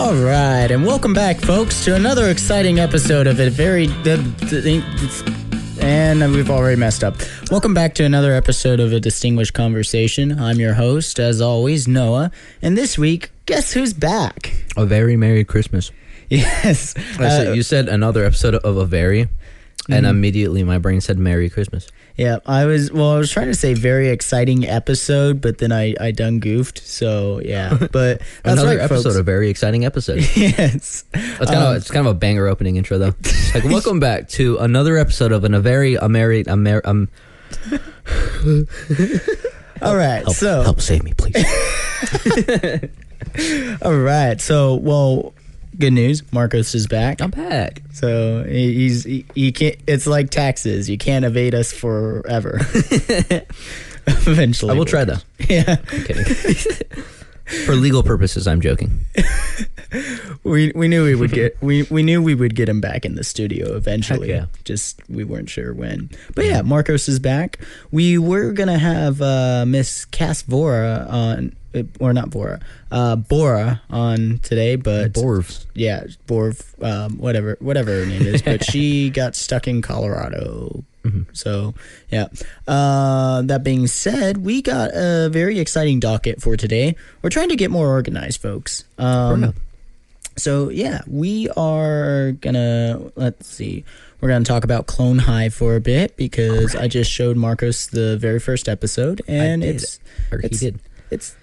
All right, and welcome back, folks, to another exciting episode of and we've already messed up. Welcome back to another episode of A Distinguished Conversation. I'm your host, as always, Noah, and this week, guess who's back? A very Merry Christmas. Yes. You said another episode of A Very, and immediately my brain said Merry Christmas. Yeah, I was trying to say very exciting episode, but then I done goofed, so yeah. But that's another right, episode, folks. a very exciting episode. Yes. It's kind of a banger opening intro, though. Like, welcome back to another episode of All right, help save me, please. All right, so, well, good news, Marcos is back. I'm back. So he can't. It's like taxes. You can't evade us forever. Eventually, I will try, though. Yeah, I'm kidding. For legal purposes, I'm joking. we knew we would get we knew we would get him back in the studio eventually. Heck yeah. Just we weren't sure when. But yeah, Marcos is back. We were gonna have Miss Cass Vora on. Or not Bora, Bora on today, but Borv. Yeah, Borv, whatever her name is, but she got stuck in Colorado. Mm-hmm. So yeah. That being said, we got a very exciting docket for today. We're trying to get more organized, folks. So yeah, we are gonna We're gonna talk about Clone High for a bit because I just showed Marcos the very first episode, and he did. It's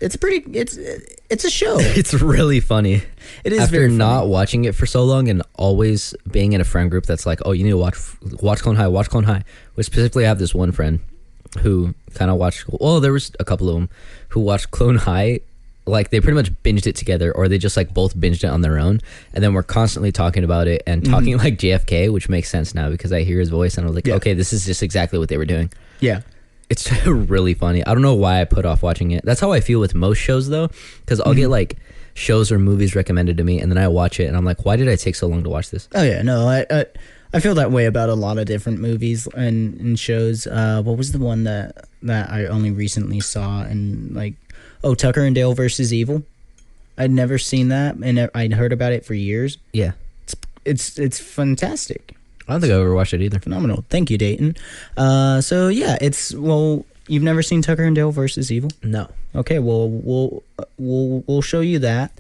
a show. It's really funny. It is after very funny. not watching it for so long and always being in a friend group that's like, oh, you need to watch Clone High, watch Clone High. We specifically have this one friend who kind of watched. Well, there was a couple of them who watched Clone High. Like, they pretty much binged it together, or they just like both binged it on their own, and then we're constantly talking about it and talking like JFK, which makes sense now because I hear his voice and I was like, okay, this is just exactly what they were doing. Yeah. It's really funny. I don't know why I put off watching it. That's how I feel with most shows, though, because I'll get like shows or movies recommended to me, and then I watch it, and I'm like, why did I take so long to watch this? Oh yeah, no, I feel that way about a lot of different movies and shows. What was the one that I only recently saw? And like, Tucker and Dale versus Evil. I'd never seen that, and I'd heard about it for years. Yeah, it's fantastic. I don't think I ever watched it either. Phenomenal. Thank you, Dayton. So yeah, you've never seen Tucker and Dale versus Evil? No. Okay, well we'll show you that.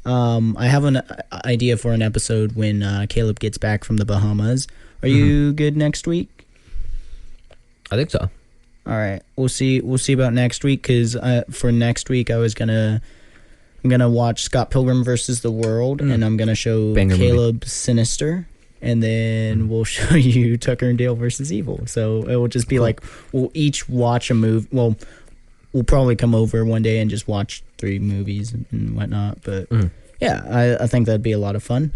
I have an idea for an episode when Caleb gets back from the Bahamas. Are you good next week? I think so. All right, we'll see about next week, because for next week I'm gonna watch Scott Pilgrim versus the World, and I'm gonna show Banger Caleb movie. Sinister. And then we'll show you Tucker and Dale versus Evil. So it will just be like, we'll each watch a movie. Well, we'll probably come over one day and just watch 3 movies and whatnot. But yeah, I think that'd be a lot of fun.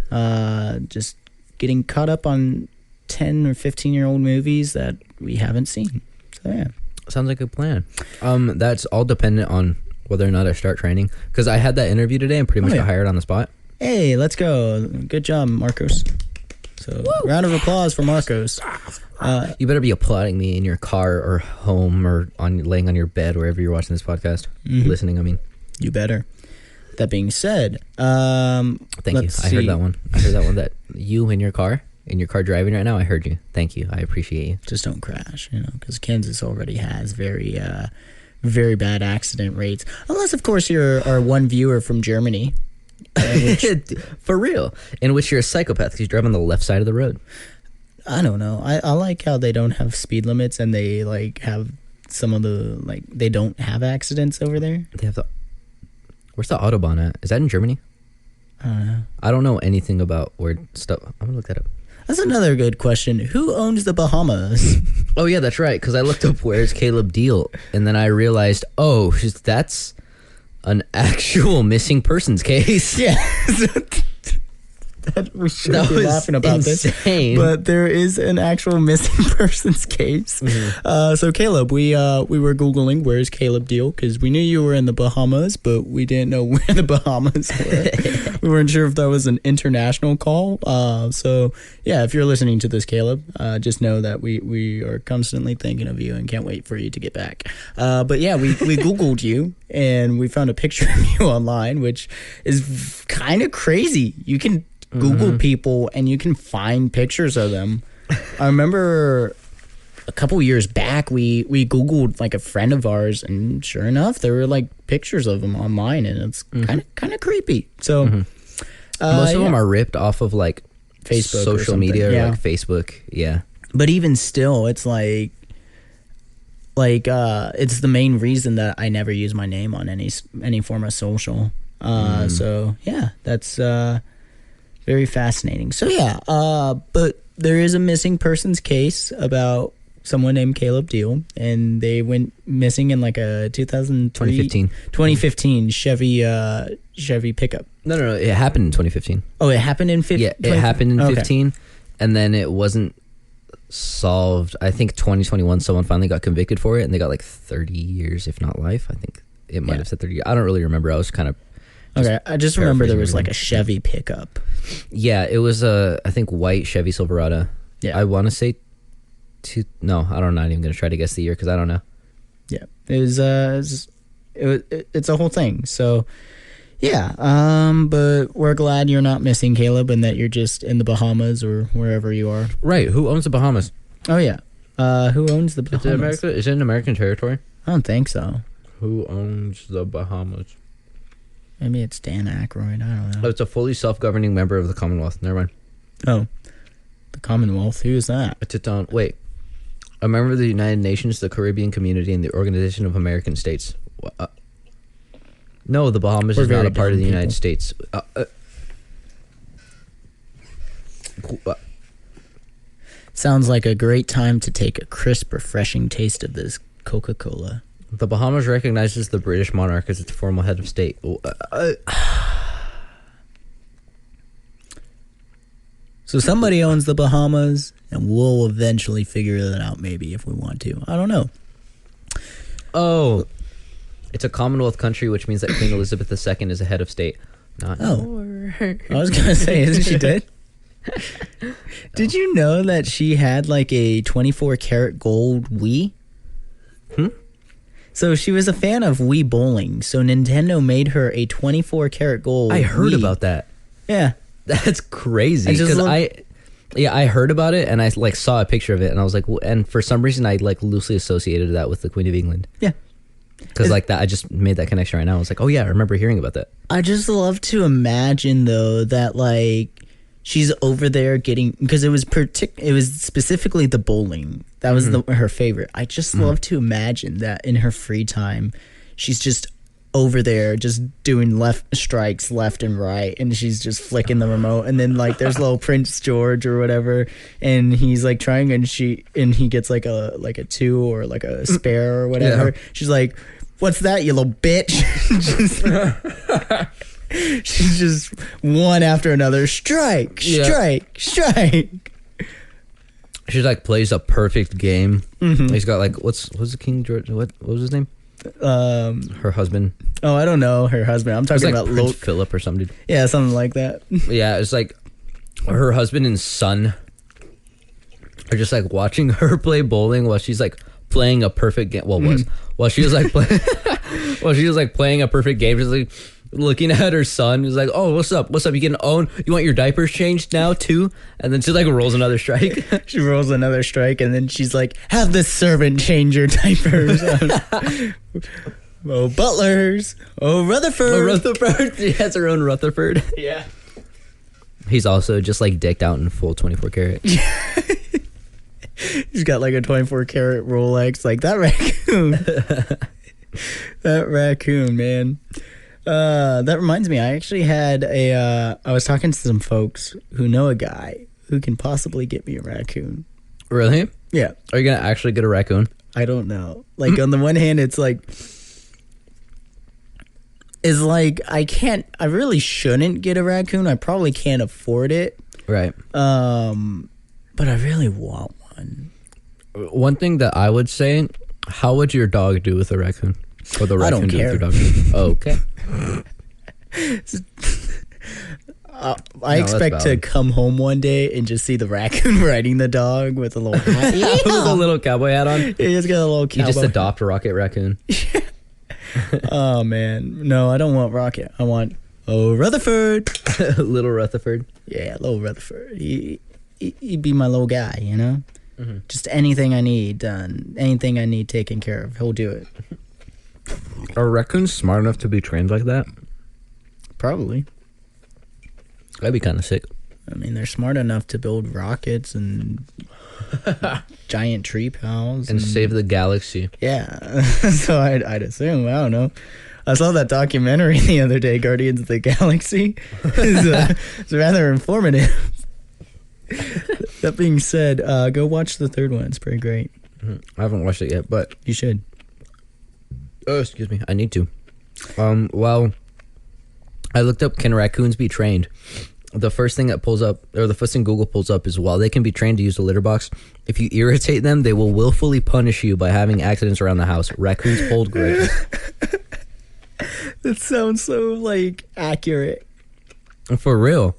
Just getting caught up on 10 or 15-year-old movies that we haven't seen. So yeah. Sounds like a plan. That's all dependent on whether or not I start training. Because I had that interview today and pretty much got hired on the spot. Hey, let's go. Good job, Marcos. So, round of applause for Marcos. You better be applauding me in your car or home or laying on your bed, wherever you're watching this podcast. Listening, I mean. You better. That being said, thank you. I heard that one. That you in your car driving right now, I heard you. Thank you. I appreciate you. Just don't crash, because Kansas already has very, very bad accident rates. Unless, of course, you're our one viewer from Germany. For real, in which you're a psychopath because you drive on the left side of the road. I don't know. I like how they don't have speed limits, and they like have some of the they don't have accidents over there. They have where's the Autobahn at? Is that in Germany? I don't know. I don't know anything about where stuff. I'm gonna look that up. That's another good question. Who owns the Bahamas? Oh yeah, that's right. Because I looked up where's Caleb Diehl, and then I realized, that's an actual missing persons case. Yeah. we should That be was laughing about insane. this, but there is an actual missing persons case. So Caleb, we were Googling where's Caleb Diehl, because we knew you were in the Bahamas, but we didn't know where the Bahamas were. We weren't sure if that was an international call. So yeah, if you're listening to this, Caleb, just know that we are constantly thinking of you and can't wait for you to get back. But yeah, we Googled you and we found a picture of you online, which is kind of crazy. You can Google people and you can find pictures of them. I remember a couple years back we Googled like a friend of ours, and sure enough there were like pictures of him online, and it's kind of creepy. So most of them are ripped off of like Facebook or social something. media, Yeah. or like Facebook. Yeah. But even still, it's like it's the main reason that I never use my name on any form of social. So yeah, that's very fascinating. So yeah, but there is a missing persons case about someone named Caleb Diehl, and they went missing in like a 2015 Chevy pickup. No. It happened in 2015. Oh, it happened in 15. Yeah, it happened in Okay. 15, and then it wasn't solved. I think 2021, someone finally got convicted for it, and they got like 30 years, if not life. I think it might have said 30 years. I don't really remember. I was kind of Okay, I just remember there was paraphrasing like a Chevy pickup. Yeah, it was a, I think, white Chevy Silverado. Yeah. I want to say no, I'm not even going to try to guess the year because I don't know. Yeah, it's a whole thing. So yeah, but we're glad you're not missing, Caleb, and that you're just in the Bahamas or wherever you are. Right. Who owns the Bahamas? Oh yeah, who owns the Bahamas? Is it America? Is it an American territory? I don't think so. Who owns the Bahamas? Maybe it's Dan Aykroyd. I don't Oh, know. it's a fully self-governing member of the Commonwealth. Never mind. Oh, the Commonwealth. Who is that? It's its own. Wait. A member of the United Nations, the Caribbean Community, and the Organization of American States. No, the Bahamas We're is not very a part of the dumb United people. States. Sounds like a great time to take a crisp, refreshing taste of this Coca-Cola. The Bahamas recognizes the British monarch as its formal head of state. So somebody owns the Bahamas, and we'll eventually figure that out maybe if we want to. I don't know. Oh, it's a Commonwealth country, which means that Queen Elizabeth II is a head of state. Not I was going to say, isn't she dead? Did you know that she had like a 24 karat gold Wii? So she was a fan of Wii bowling, so Nintendo made her a 24 karat gold I heard Wii. about that. Yeah. That's crazy. I just Because love- I heard about it and I like saw a picture of it and I was like, and for some reason I like loosely associated that with the Queen of England. Yeah. Because like that, I just made that connection right now. I was like, oh yeah, I remember hearing about that. I just love to imagine though that like she's over there getting, because it was specifically the bowling that was her favorite. I just love to imagine that in her free time she's just over there just doing strikes left and right, and she's just flicking the remote, and then like there's little Prince George or whatever, and he's like trying, and he gets like a 2 or like a spare or whatever. Yeah. She's like, what's that, you little bitch? She's just one after another. Strike. She's like plays a perfect game. He's got like what's the King George? What was his name? Her husband. Oh, I don't know her husband. I'm It was talking like about Prince Philip or something. Yeah, something like that. Yeah, it's like her husband and son are just like watching her play bowling while she's like playing a perfect game. Well, while she was like playing a perfect game, she's like looking at her son. He's like, "Oh, what's up? What's up? You getting owned? You want your diapers changed now too?" And then she like rolls another strike. She rolls another strike, and then she's like, "Have the servant change your diapers." Oh, Butlers. Oh, Rutherford. Oh, Rutherford. She has her own Rutherford. Yeah. He's also just like decked out in full 24 karat. He's got like a 24 karat Rolex. Like that raccoon. That raccoon, man. That reminds me, I actually had I was talking to some folks who know a guy who can possibly get me a raccoon. Really? Yeah. Are you gonna actually get a raccoon? I don't know. Like on the one hand, it's like is like I really shouldn't get a raccoon. I probably can't afford it. Right. But I really want one. One thing that I would say, how would your dog do with a raccoon? Or the I raccoon don't do care. with your dog? Oh, okay. I expect to valid. come home one day and just see the raccoon riding the dog with a little hat. With a little cowboy hat on. He just got a little You cowboy. just adopt a Rocket Raccoon. Oh man, no, I don't want Rocket. I want Rutherford. Little Rutherford. Yeah, little Rutherford. He'd be my little guy, you know. Mm-hmm. Just anything I need done, anything I need taken care of, he'll do it. Are raccoons smart enough to be trained like that? Probably. That'd be kind of sick. I mean, they're smart enough to build rockets and giant tree pals And save the galaxy. Yeah, so I'd assume. I don't know. I saw that documentary the other day, Guardians of the Galaxy. It's rather informative. That being said, go watch the third one. It's pretty great. I haven't watched it yet, but You should. oh, excuse me, I need to. Well, I looked up, can raccoons be trained? The first thing that pulls up, or the first thing Google pulls up is, while they can be trained to use the litter box, if you irritate them, they will willfully punish you by having accidents around the house. Raccoons hold grudges. That sounds so, like, accurate. For real.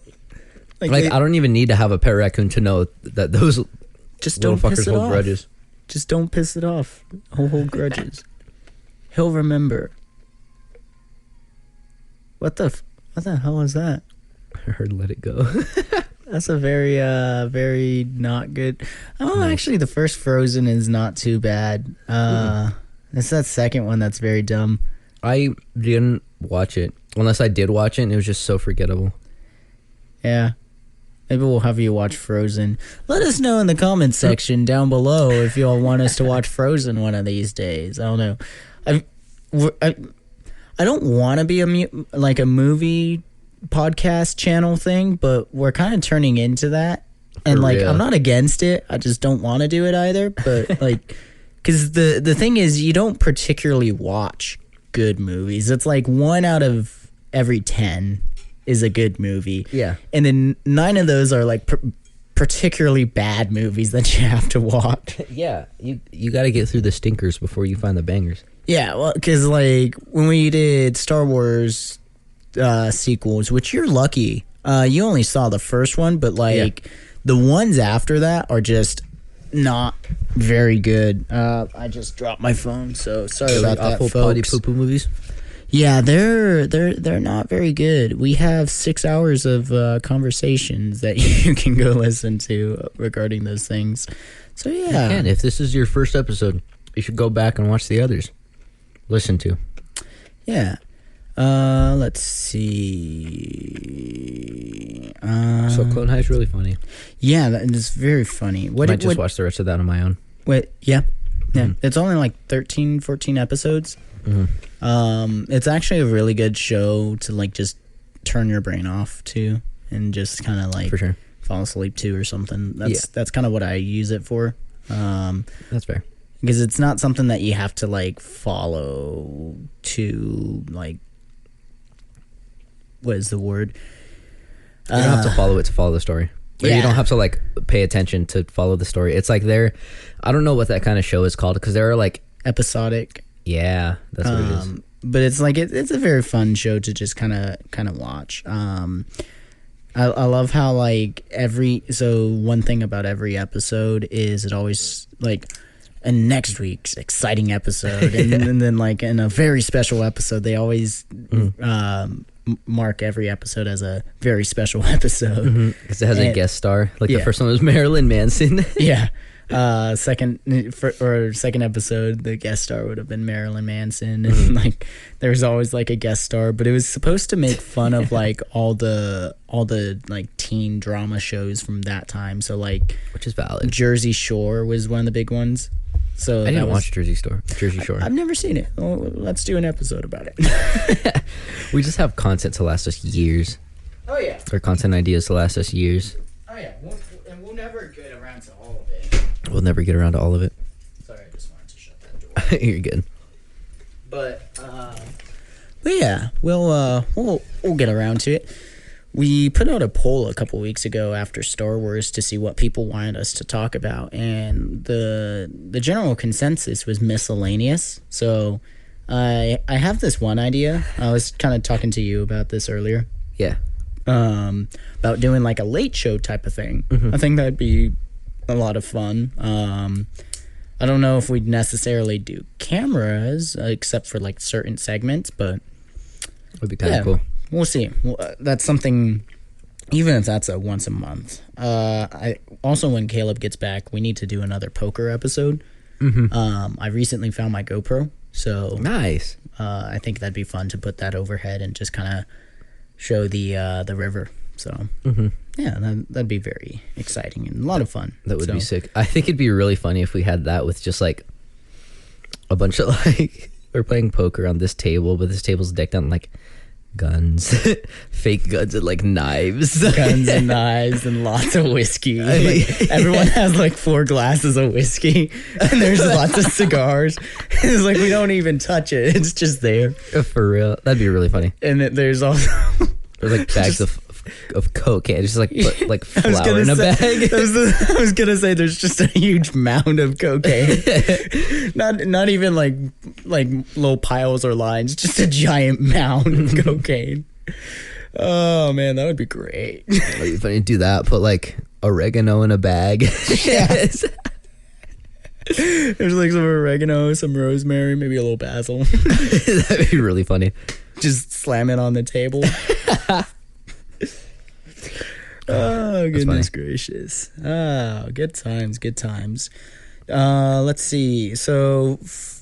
Like, I don't even need to have a pet raccoon to know that those just little don't piss fuckers it hold off. grudges. Just don't piss it off. He'll hold grudges. He'll remember. What the hell is that? I heard let it go. That's a very not good. Oh, Nice. actually, the first Frozen is not too bad. It's that second one that's very dumb. I didn't watch it. Unless I did watch it, and it was just so forgettable. Yeah. Maybe we'll have you watch Frozen. Let us know in the comments section down below if you all want us to watch Frozen one of these days. I don't know. I don't want to be a movie podcast channel thing, but we're kind of turning into that. And For real. I'm not against it. I just don't want to do it either. But because the thing is, you don't particularly watch good movies. It's like 1 out of every 10 is a good movie. Yeah. And then 9 of those are like particularly bad movies that you have to watch. Yeah, you got to get through the stinkers before you find the bangers. Yeah, well, because like when we did Star Wars sequels, which you're lucky, you only saw the first one, but like the ones after that are just not very good. I just dropped my phone, so sorry about that, Awful folks. potty poo-poo movies. Yeah, they're not very good. We have 6 hours of conversations that you can go listen to regarding those things. So yeah, And if this is your first episode, you should go back and watch the others. Listen to. yeah. Let's see. So Clone High is really funny. Yeah, that is very funny. What Might just watch the rest of that on my own. Wait, yeah. It's only like 13, 14 episodes. It's actually a really good show to like just turn your brain off to and just kind of like For sure. fall asleep to or something. That's kind of what I use it for. That's fair. Because it's not something that you have to like follow to like, what is the word? You don't have to follow it to follow the story. Or Yeah. you don't have to like pay attention to follow the story. It's like I don't know what that kind of show is called, because there are like, Episodic. yeah, that's what it is. But it's like it's a very fun show to just kind of watch. I love how like one thing about every episode is it always like, and next week's exciting episode, and then like in a very special episode, they always mark every episode as a very special episode. Because it has a guest star. Like the yeah. first one was Marilyn Manson. Yeah. Second episode, the guest star would have been Marilyn Manson, and like there's always like a guest star, but it was supposed to make fun of like all the like teen drama shows from that time. So like Which is valid. Jersey Shore was one of the big ones. So I didn't watch Jersey Shore. I've never seen it. Well, let's do an episode about it. We just have content to last us years. Oh yeah. Or content ideas to last us years. Oh yeah. We'll never get around to all of it. We'll never get around to all of it. Sorry, I just wanted to shut that door. You're good. But But yeah, we'll get around to it. We put out a poll a couple weeks ago after Star Wars to see what people wanted us to talk about, and the general consensus was miscellaneous. So I have this one idea. I was kind of talking to you about this earlier. Yeah. About doing like a late show type of thing. I think that'd be a lot of fun. I don't know if we'd necessarily do cameras except for like certain segments, but it would be kind of cool. We'll see. That's something, even if that's a once a month. I also, when Caleb gets back, we need to do another poker episode. I recently found my GoPro, so nice. I think that'd be fun to put that overhead and just kind of show the river. So yeah, that'd be very exciting and a lot of fun. That would be sick. I think it'd be really funny if we had that with just like a bunch of like we're playing poker on this table, but this table's decked out in like guns, fake guns and like knives, guns and knives and lots of whiskey. Like, everyone has like 4 glasses of whiskey and there's lots of cigars. It's like we don't even touch it. It's just there. For real, that'd be really funny. And there's also there's like bags of cocaine, just like flour in a bag. I was gonna say there's just a huge mound of cocaine. not even like little piles or lines, just a giant mound of cocaine. Oh man, that would be great. It'd be funny to do that. Put like oregano in a bag. Yes. There's like some oregano, some rosemary, maybe a little basil. That'd be really funny. Just slam it on the table. Oh, goodness gracious. Oh, good times. Let's see. So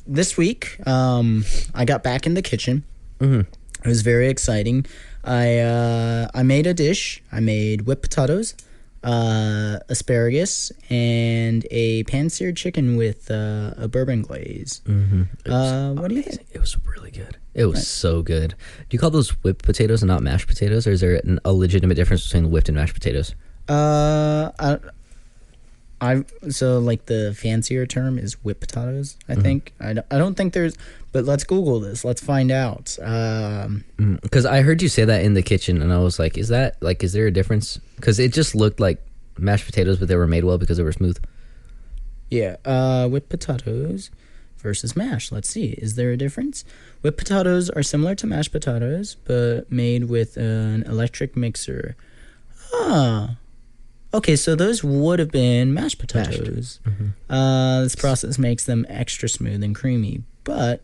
this week, I got back in the kitchen. It was very exciting. I made a dish. I made whipped potatoes, asparagus, and a pan-seared chicken with a bourbon glaze. What do you think? It was really good. It was so good. Do you call those whipped potatoes and not mashed potatoes, or is there a legitimate difference between whipped and mashed potatoes? So like the fancier term is whipped potatoes. I think I don't think there's, but let's Google this. Let's find out. Because I heard you say that in the kitchen, and I was like, is there a difference? Because it just looked like mashed potatoes, but they were made well because they were smooth. Yeah. Whipped potatoes versus mashed. Let's see. Is there a difference? Whipped potatoes are similar to mashed potatoes, but made with an electric mixer. Okay, so those would have been mashed potatoes. This process makes them extra smooth and creamy, but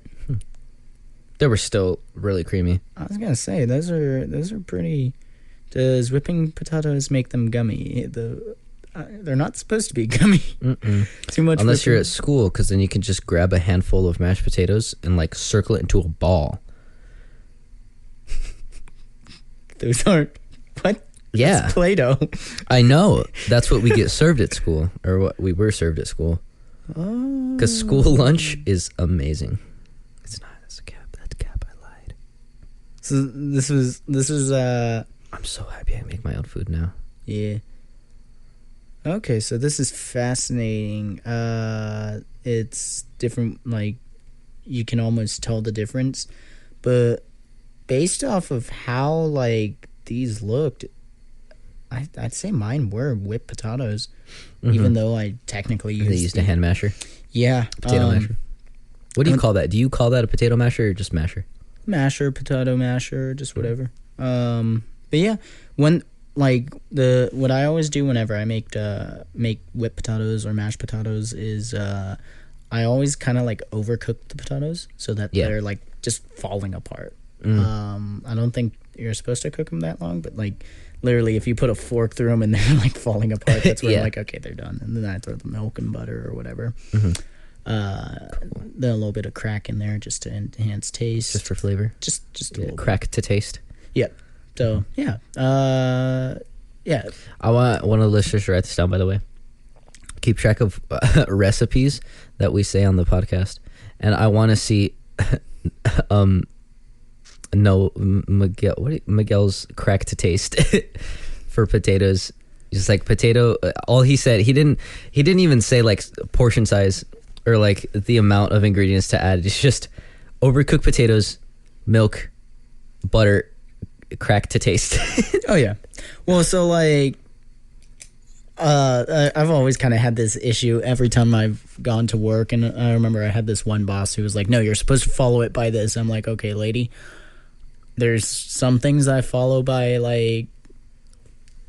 they were still really creamy. I was gonna say those are pretty. Does whipping potatoes make them gummy? They're not supposed to be gummy. Too much. Unless you're at school, because then you can just grab a handful of mashed potatoes and like circle it into a ball. Those aren't what? Yeah, it's Play-Doh. I know. That's what we get served at school, or what we were served at school. Because school lunch is amazing. It's not. That's a cap. I lied. So this was. I'm so happy I make my own food now. Yeah. Okay, so this is fascinating. It's different. Like you can almost tell the difference, but based off of how like these looked. I'd say mine were whipped potatoes, even though I technically used a hand masher. Yeah, potato masher. What do you call that? Do you call that a potato masher or just masher? Masher, potato masher, just whatever. But yeah, when like what I always do whenever I make whipped potatoes or mashed potatoes is I always kind of like overcook the potatoes so that they're like just falling apart. I don't think you're supposed to cook them that long, but like. Literally, if you put a fork through them and they're like falling apart, that's when I'm like, okay, they're done. And then I throw the milk and butter or whatever. Then a little bit of crack in there just to enhance taste, just for flavor. Just a little crack bit. To taste. Yep. So yeah. I want one of the listeners to write this down. By the way, keep track of recipes that we say on the podcast, and I want to see. Miguel's crack to taste for potatoes. Just like potato. All he said, he didn't even say like portion size or like the amount of ingredients to add. It's just overcooked potatoes, milk, butter crack to taste. Oh yeah. Well, so like, I've always kind of had this issue every time I've gone to work, and I remember I had this one boss who was like, "No, you're supposed to follow it by this." I'm like, "Okay, lady. There's some things I follow by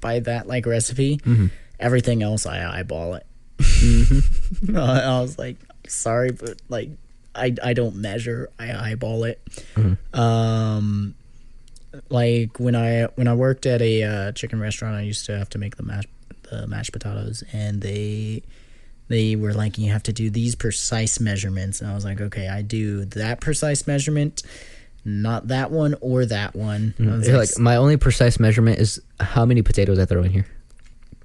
that like recipe. Mm-hmm. Everything else I eyeball it." Mm-hmm. I was like, "Sorry, but like, I don't measure. I eyeball it." Mm-hmm. Like when I worked at a chicken restaurant, I used to have to make the mashed potatoes, and they were like, you have to do these precise measurements, and I was like, okay, I do that precise measurement, not that one or that one. I was like, my only precise measurement is how many potatoes I throw in here.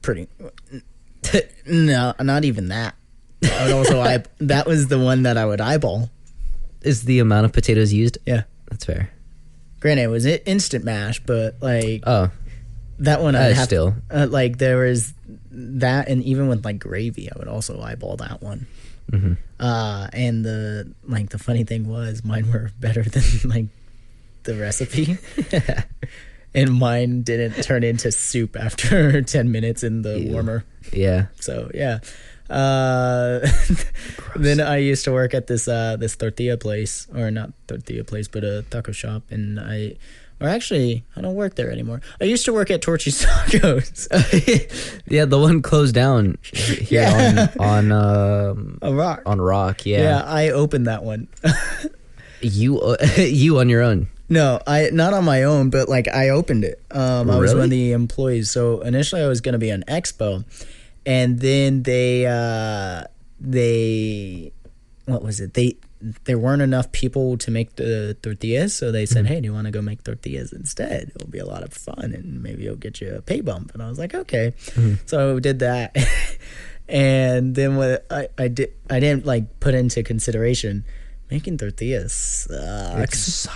Pretty no, not even that. I would also that was the one that I would eyeball. Is the amount of potatoes used? Yeah, that's fair. Granted, it was instant mash, but like, oh, that one I have still like, there was that, and even with like gravy, I would also eyeball that one. Mm-hmm. And the funny thing was, mine were better than like the recipe, and mine didn't turn into soup after 10 minutes in the warmer. Yeah. So yeah. Then I used to work at this tortilla place, or not tortilla place, but a taco shop, and I don't work there anymore. I used to work at Torchy's Tacos. Yeah, the one closed down here on a rock. On Rock, yeah. Yeah, I opened that one. You on your own? No, I not on my own, but like I opened it. I was one of the employees. So initially I was going to be on Expo, and then what was it? There weren't enough people to make the tortillas, so they said, "Hey, do you want to go make tortillas instead? It'll be a lot of fun, and maybe it'll get you a pay bump." And I was like, "Okay." So I did that, and then what I didn't like put into consideration, making tortillas sucks.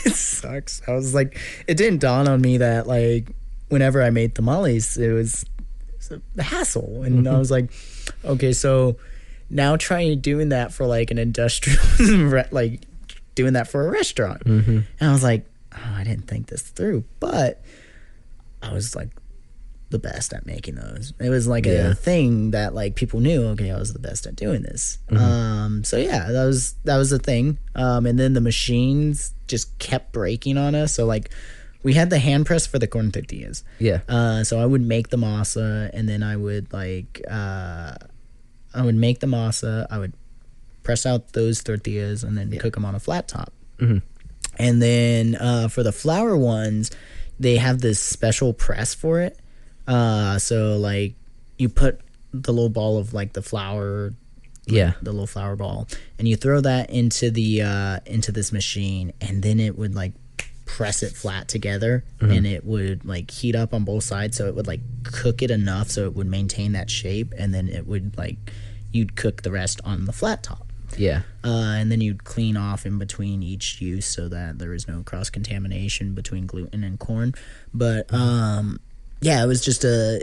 It sucks. I was like, it didn't dawn on me that like whenever I made tamales, it was a hassle, and I was like, okay, so now trying doing that for like an industrial, like doing that for a restaurant, and I was like, oh, I didn't think this through, but I was like the best at making those. It was like a thing that like people knew, okay, I was the best at doing this. So yeah, that was the thing. And then the machines just kept breaking on us. So like we had the hand press for the corn tortillas. Yeah. So I would make the masa, and then I would like I would make the masa, I would press out those tortillas, and then cook them on a flat top. And then for the flour ones, they have this special press for it. So like you put the little ball of like the flour, the little flour ball, and you throw that into this machine, and then it would like press it flat together, and it would like heat up on both sides, so it would like cook it enough so it would maintain that shape, and then it would like you'd cook the rest on the flat top. And then you'd clean off in between each use so that there is no cross contamination between gluten and corn. But yeah, it was a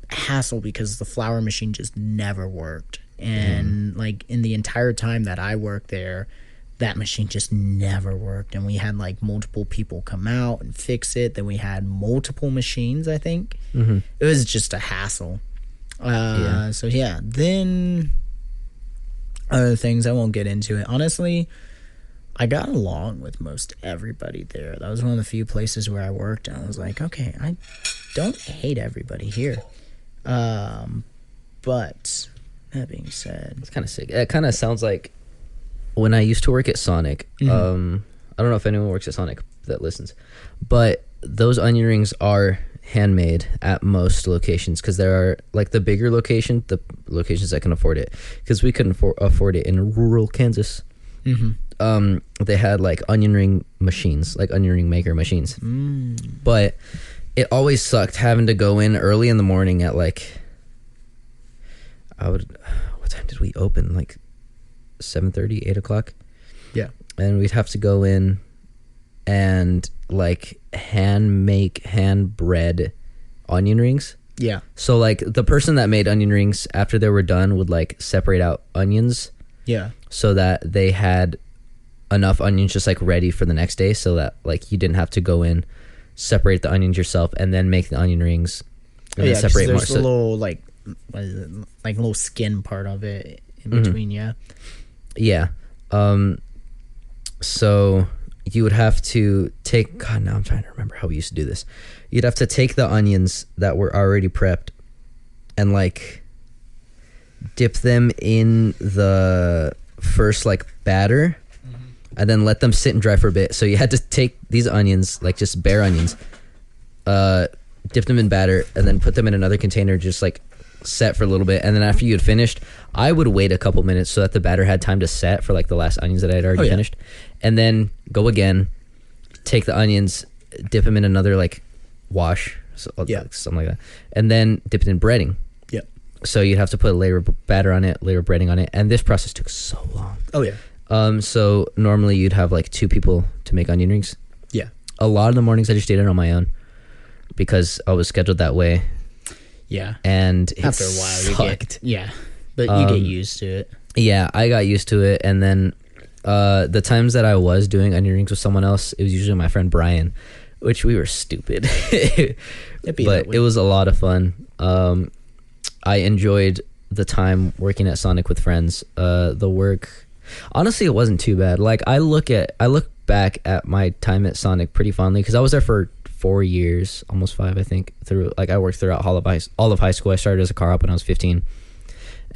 hassle because the flour machine just never worked. And like in the entire time that I worked there, that machine just never worked. And we had like multiple people come out and fix it. Then we had multiple machines, I think. It was just a hassle. So yeah, then other things, I won't get into it. Honestly, I got along with most everybody there. That was one of the few places where I worked, and I was like, okay, I don't hate everybody here. But that being said, it's kind of sick. It kind of sounds like when I used to work at Sonic. I don't know if anyone works at Sonic that listens, but those onion rings are handmade at most locations, because there are like the bigger location, the locations that can afford it, because we couldn't afford it in rural Kansas. They had like onion ring machines, like onion ring maker machines, but it always sucked having to go in early in the morning at like what time did we open? Like 7:30, 8 o'clock. Yeah. And we'd have to go in and like hand bread onion rings. Yeah. So like the person that made onion rings, after they were done, would like separate out onions. Yeah. So that they had enough onions just like ready for the next day, so that like you didn't have to go in, separate the onions yourself, and then make the onion rings. And then separate more. There's a little like, what is it, like a little skin part of it in between. Yeah. Yeah. So you would have to take. God, now I'm trying to remember how we used to do this. You'd have to take the onions that were already prepped, and like dip them in the first like batter, and then let them sit and dry for a bit. So you had to take these onions, like just bare onions, dip them in batter, and then put them in another container, just like set for a little bit. And then after you had finished, I would wait a couple minutes so that the batter had time to set for like the last onions that I had already finished, and then go again, take the onions, dip them in another like wash, like, something like that, and then dip it in breading. So you'd have to put a layer of batter on it, layer of breading on it, and this process took so long. So normally you'd have like 2 people to make onion rings. A lot of the mornings I just did it on my own because I was scheduled that way. And after a while sucked. you get but you get used to it. I got used to it. And then the times that I was doing onion rings with someone else, it was usually my friend Brian, which we were stupid. But it was a lot of fun. I enjoyed the time working at Sonic with friends. The work, honestly, it wasn't too bad. Like I look back at my time at Sonic pretty fondly because I was there for 4 years, almost 5, I think. I worked throughout all of high school. I started as a car op when I was 15,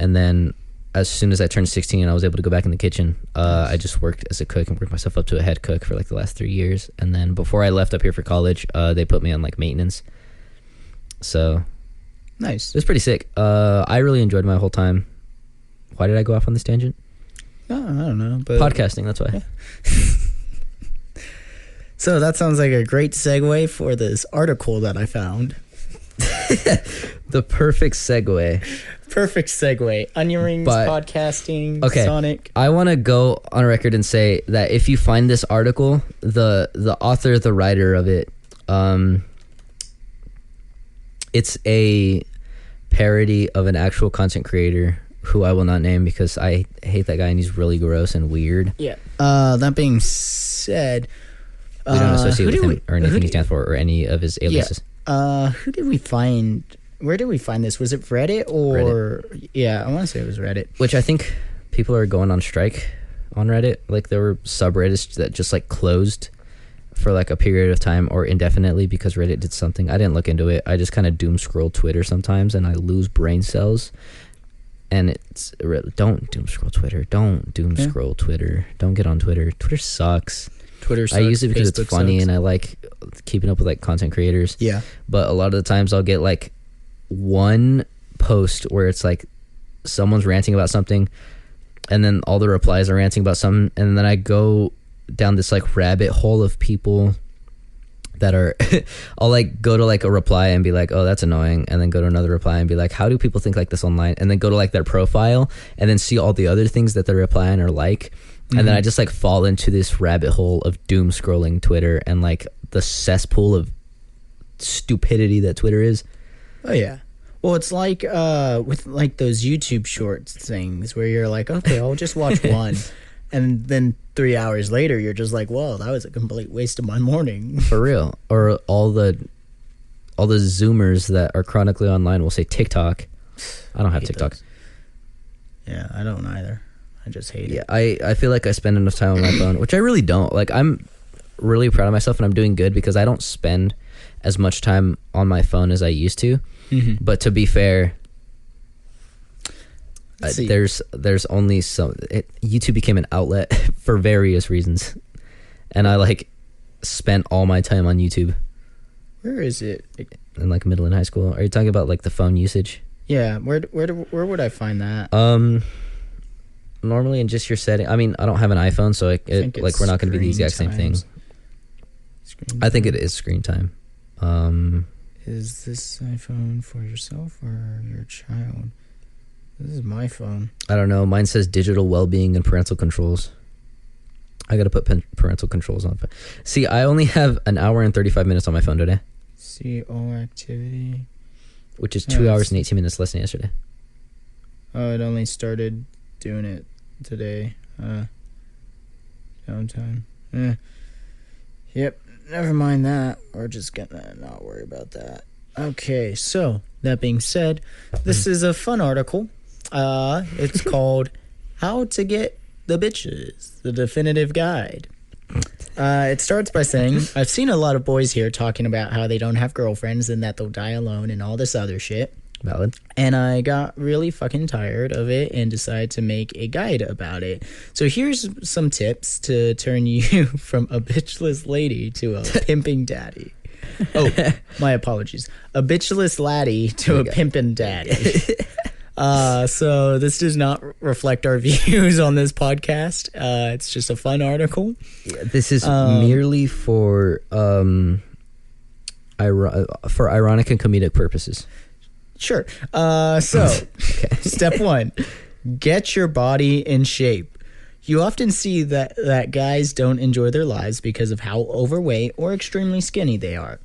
and then as soon as I turned 16, I was able to go back in the kitchen. I just worked as a cook and worked myself up to a head cook for like the last 3 years. And then before I left up here for college, they put me on like maintenance. So nice. It was pretty sick. I really enjoyed my whole time. Why did I go off on this tangent? I don't know. But podcasting, that's why. Yeah. So that sounds like a great segue for this article that I found. The perfect segue. Perfect segue. Onion rings, podcasting, okay, Sonic. I want to go on record and say that if you find this article, the author, the writer of it, it's a parody of an actual content creator who I will not name because I hate that guy and he's really gross and weird. Yeah. That being said, we don't associate with him or anything he stands for or any of his aliases. Who did we find? Where did we find this? Was it Reddit or Reddit? Yeah, I want to say it was Reddit. Which I think people are going on strike on Reddit. Like there were subreddits that just like closed for like a period of time or indefinitely because Reddit did something. I didn't look into it. I just kind of doom scroll Twitter sometimes and I lose brain cells. And it's don't doom scroll Twitter. Don't doom scroll Twitter. Don't get on Twitter. Twitter sucks. Twitter sucks. I use it because Facebook it's funny sucks. and I like keeping up with like content creators. Yeah. But a lot of the times I'll get like one post where it's like someone's ranting about something and then all the replies are ranting about something, and then I go down this like rabbit hole of people that are I'll like go to like a reply and be like, oh, that's annoying, and then go to another reply and be like, how do people think like this online, and then go to like their profile and then see all the other things that they're replying are like, and then I just like fall into this rabbit hole of doom scrolling Twitter and like the cesspool of stupidity that Twitter is. Oh yeah. Well, it's like with like those YouTube shorts things where you're like, okay, I'll just watch one. And then 3 hours later, you're just like, whoa, that was a complete waste of my morning. For real. Or all the Zoomers that are chronically online will say TikTok. I don't have TikTok. Those. Yeah, I don't either. I just hate it. Yeah, I feel like I spend enough time on my phone, which I really don't. Like, I'm really proud of myself and I'm doing good because I don't spend as much time on my phone as I used to. Mm-hmm. But to be fair, there's only YouTube became an outlet for various reasons, and I like spent all my time on YouTube. Where is it? In like middle and high school. Are you talking about like the phone usage? Yeah. Where would I find that? Normally in just your setting. I mean, I don't have an iPhone, so it like we're not going to be the exact same thing. I think it is screen time. Is this iPhone for yourself or your child? This is my phone. I don't know. Mine says digital well-being and parental controls. I got to put parental controls on. See, I only have an hour and 35 minutes on my phone today. See all activity. Which is 2 hours and 18 minutes less than yesterday. Oh, it only started doing it today. Downtime. Yep. Never mind that. We're just gonna not worry about that. Okay. So that being said, this is a fun article. It's called "How to Get the Bitches: The Definitive Guide." It starts by saying, I've seen a lot of boys here talking about how they don't have girlfriends and that they'll die alone and all this other shit. Valid. And I got really fucking tired of it and decided to make a guide about it. So here's some tips to turn you from a bitchless lady to a pimping daddy. Oh, my apologies. A bitchless laddie to a pimping daddy. So this does not reflect our views on this podcast. It's just a fun article. Yeah, this is merely for ironic and comedic purposes. Sure. So step 1, get your body in shape. You often see that guys don't enjoy their lives because of how overweight or extremely skinny they are.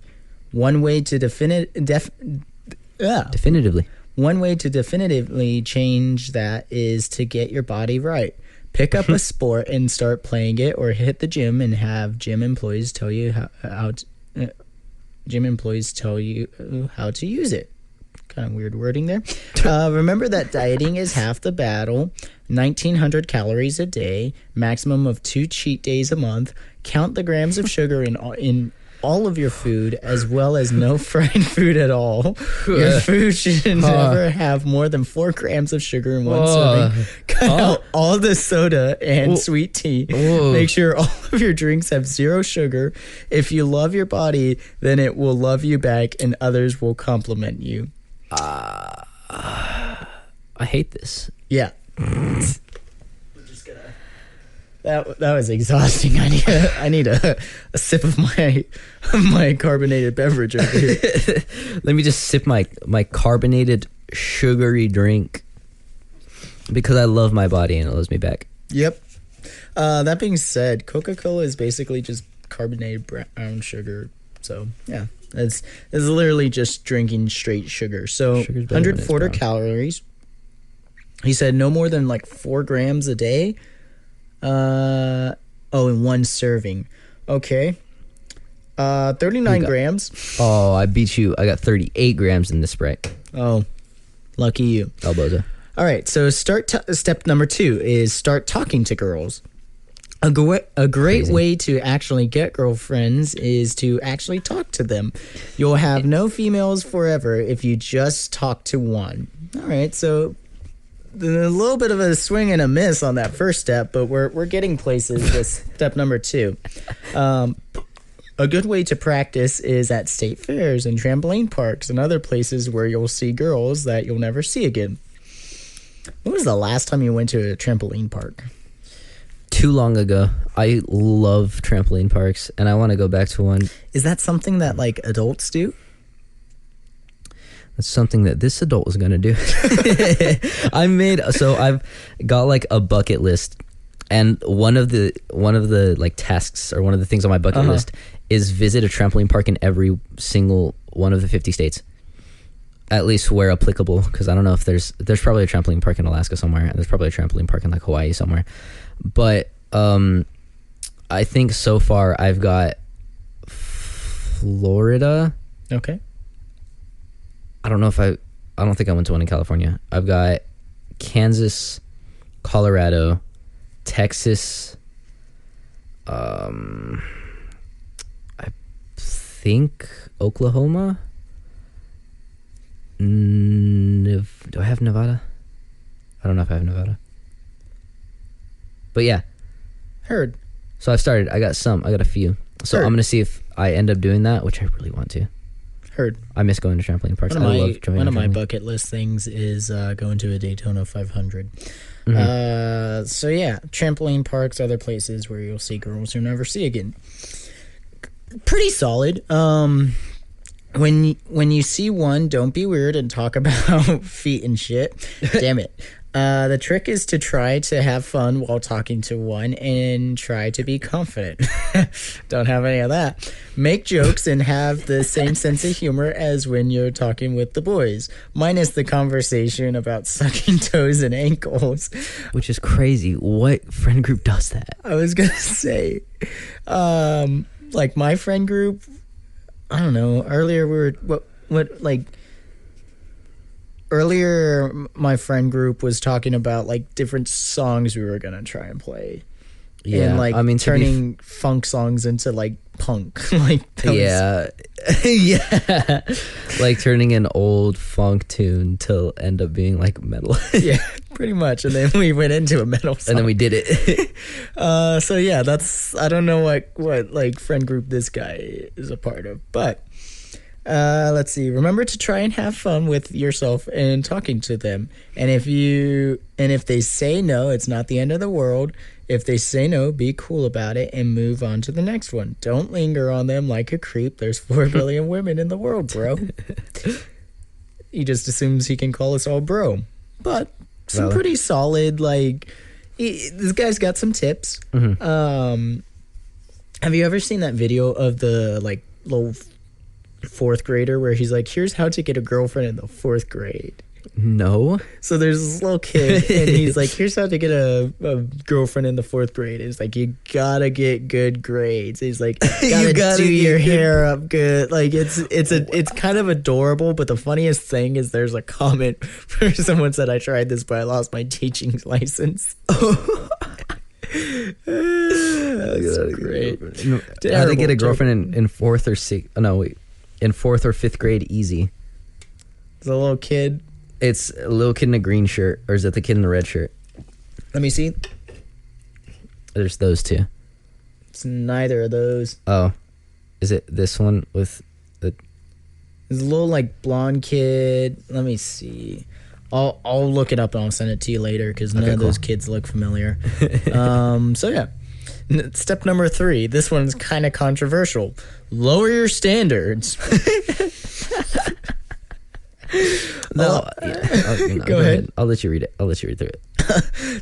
One way to definitively change that is to get your body right. Pick up a sport and start playing it, or hit the gym and have gym employees tell you how to use it. Kind of weird wording there. Remember that dieting is half the battle. 1,900 calories a day, maximum of 2 cheat days a month. Count the grams of sugar in all of your food, as well as no fried food at all. Your food should never have more than 4 grams of sugar in one serving. Cut out all the soda and sweet tea. Make sure all of your drinks have 0 sugar. If you love your body, then it will love you back and others will compliment you. I hate this. Yeah. That was exhausting. I need a sip of my carbonated beverage over here. Let me just sip my carbonated sugary drink because I love my body and it loves me back. Yep. That being said, Coca-Cola is basically just carbonated brown sugar. So yeah, it's literally just drinking straight sugar. So 140 calories. He said no more than like 4 grams a day. In one serving. Okay. 39 grams. Oh, I beat you. I got 38 grams in this Sprite. Oh, lucky you. Oh, bozo. All right, so step number 2 is start talking to girls. A great way to actually get girlfriends is to actually talk to them. You'll have no females forever if you just talk to one. All right, so a little bit of a swing and a miss on that first step, but we're getting places with step number 2. A good way to practice is at state fairs and trampoline parks and other places where you'll see girls that you'll never see again. When was the last time you went to a trampoline park? Too long ago. I love trampoline parks, and I want to go back to one. Is that something that like adults do? That's something that this adult was gonna do. I've got like a bucket list, and one of the like tasks or one of the things on my bucket list is visit a trampoline park in every single one of the 50 states, at least where applicable. Because I don't know if there's probably a trampoline park in Alaska somewhere, and there's probably a trampoline park in like Hawaii somewhere. But I think so far I've got Florida. Okay. I don't think I went to one in California. I've got Kansas, Colorado, Texas, I think Oklahoma. Do I have Nevada? I don't know if I have Nevada. But yeah. Heard. So I got a few. So I'm going to see if I end up doing that, which I really want to. Heard. I miss going to trampoline parks. One of my bucket list things is going to a Daytona 500. Mm-hmm. So yeah, trampoline parks, other places where you'll see girls you'll never see again. Pretty solid. When you see one, don't be weird and talk about feet and shit. Damn it. The trick is to try to have fun while talking to one and try to be confident. Don't have any of that. Make jokes and have the same sense of humor as when you're talking with the boys, minus the conversation about sucking toes and ankles. Which is crazy. What friend group does that? I was going to say, like my friend group, I don't know, earlier we were, earlier, my friend group was talking about like different songs we were gonna try and play. Yeah, and like I mean, turning funk songs into like punk. Like yeah, yeah, like turning an old funk tune to end up being like metal. Yeah, pretty much. And then we went into a metal song. And then we did it. So yeah, I don't know what like friend group this guy is a part of, but. Let's see. Remember to try and have fun with yourself and talking to them. And if they say no, it's not the end of the world. If they say no, be cool about it and move on to the next one. Don't linger on them like a creep. There's 4 billion women in the world, bro. He just assumes he can call us all bro. But some pretty solid, like, this guy's got some tips. Mm-hmm. Have you ever seen that video of the, like, little 4th grader where he's like, here's how to get a girlfriend in the 4th grade? No. So there's this little kid and he's like, here's how to get a girlfriend in the 4th grade. It's like, you gotta get good grades. He's like, you gotta do your hair up good. Like it's kind of adorable, but the funniest thing is there's a comment where someone said, I tried this but I lost my teaching license. That's great. How to get a girlfriend in 4th or 6th? Oh, no, wait. In 4th or 5th grade, easy. It's a little kid. It's a little kid in a green shirt, or is it the kid in the red shirt? Let me see. There's those two. It's neither of those. Oh, is it this one with the? There's a little like blonde kid. Let me see. I'll look it up and I'll send it to you later because none of those kids look familiar. So yeah. Step number 3. This one's kind of controversial. Lower your standards. No, go ahead. I'll let you read it. I'll let you read through it.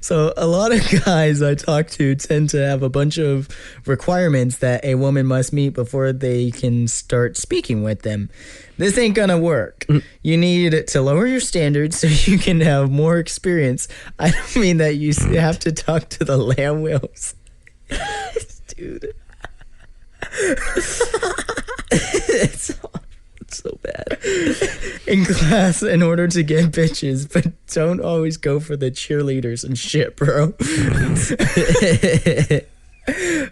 So a lot of guys I talk to tend to have a bunch of requirements that a woman must meet before they can start speaking with them. This ain't gonna work. You need to lower your standards so you can have more experience. I don't mean that you have to talk to the lamb whales. Dude. It's so bad. In class in order to get bitches, but don't always go for the cheerleaders and shit, bro.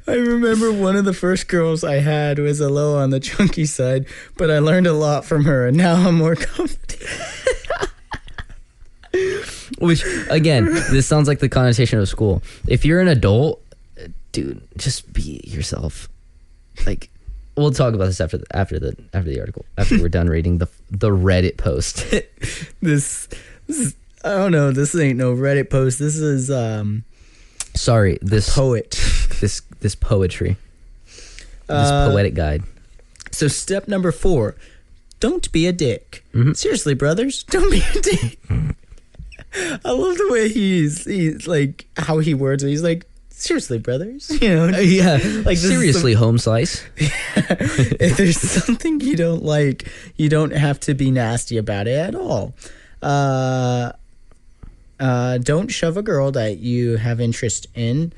I remember one of the first girls I had was a low on the chunky side, but I learned a lot from her, and now I'm more confident. Which, again, this sounds like the connotation of school. If you're an adult, dude, just be yourself. Like, we'll talk about this after the article, after we're done reading the Reddit post. This is, I don't know. This ain't no Reddit post. This is sorry, this poet. This poetry. This poetic guide. So step number 4, don't be a dick. Mm-hmm. Seriously, brothers, don't be a dick. I love the way he's like how he words it. He's like, seriously, brothers, you know? Yeah, like seriously, home slice. If there's something you don't like, you don't have to be nasty about it at all. Don't shove a girl that you have interest in.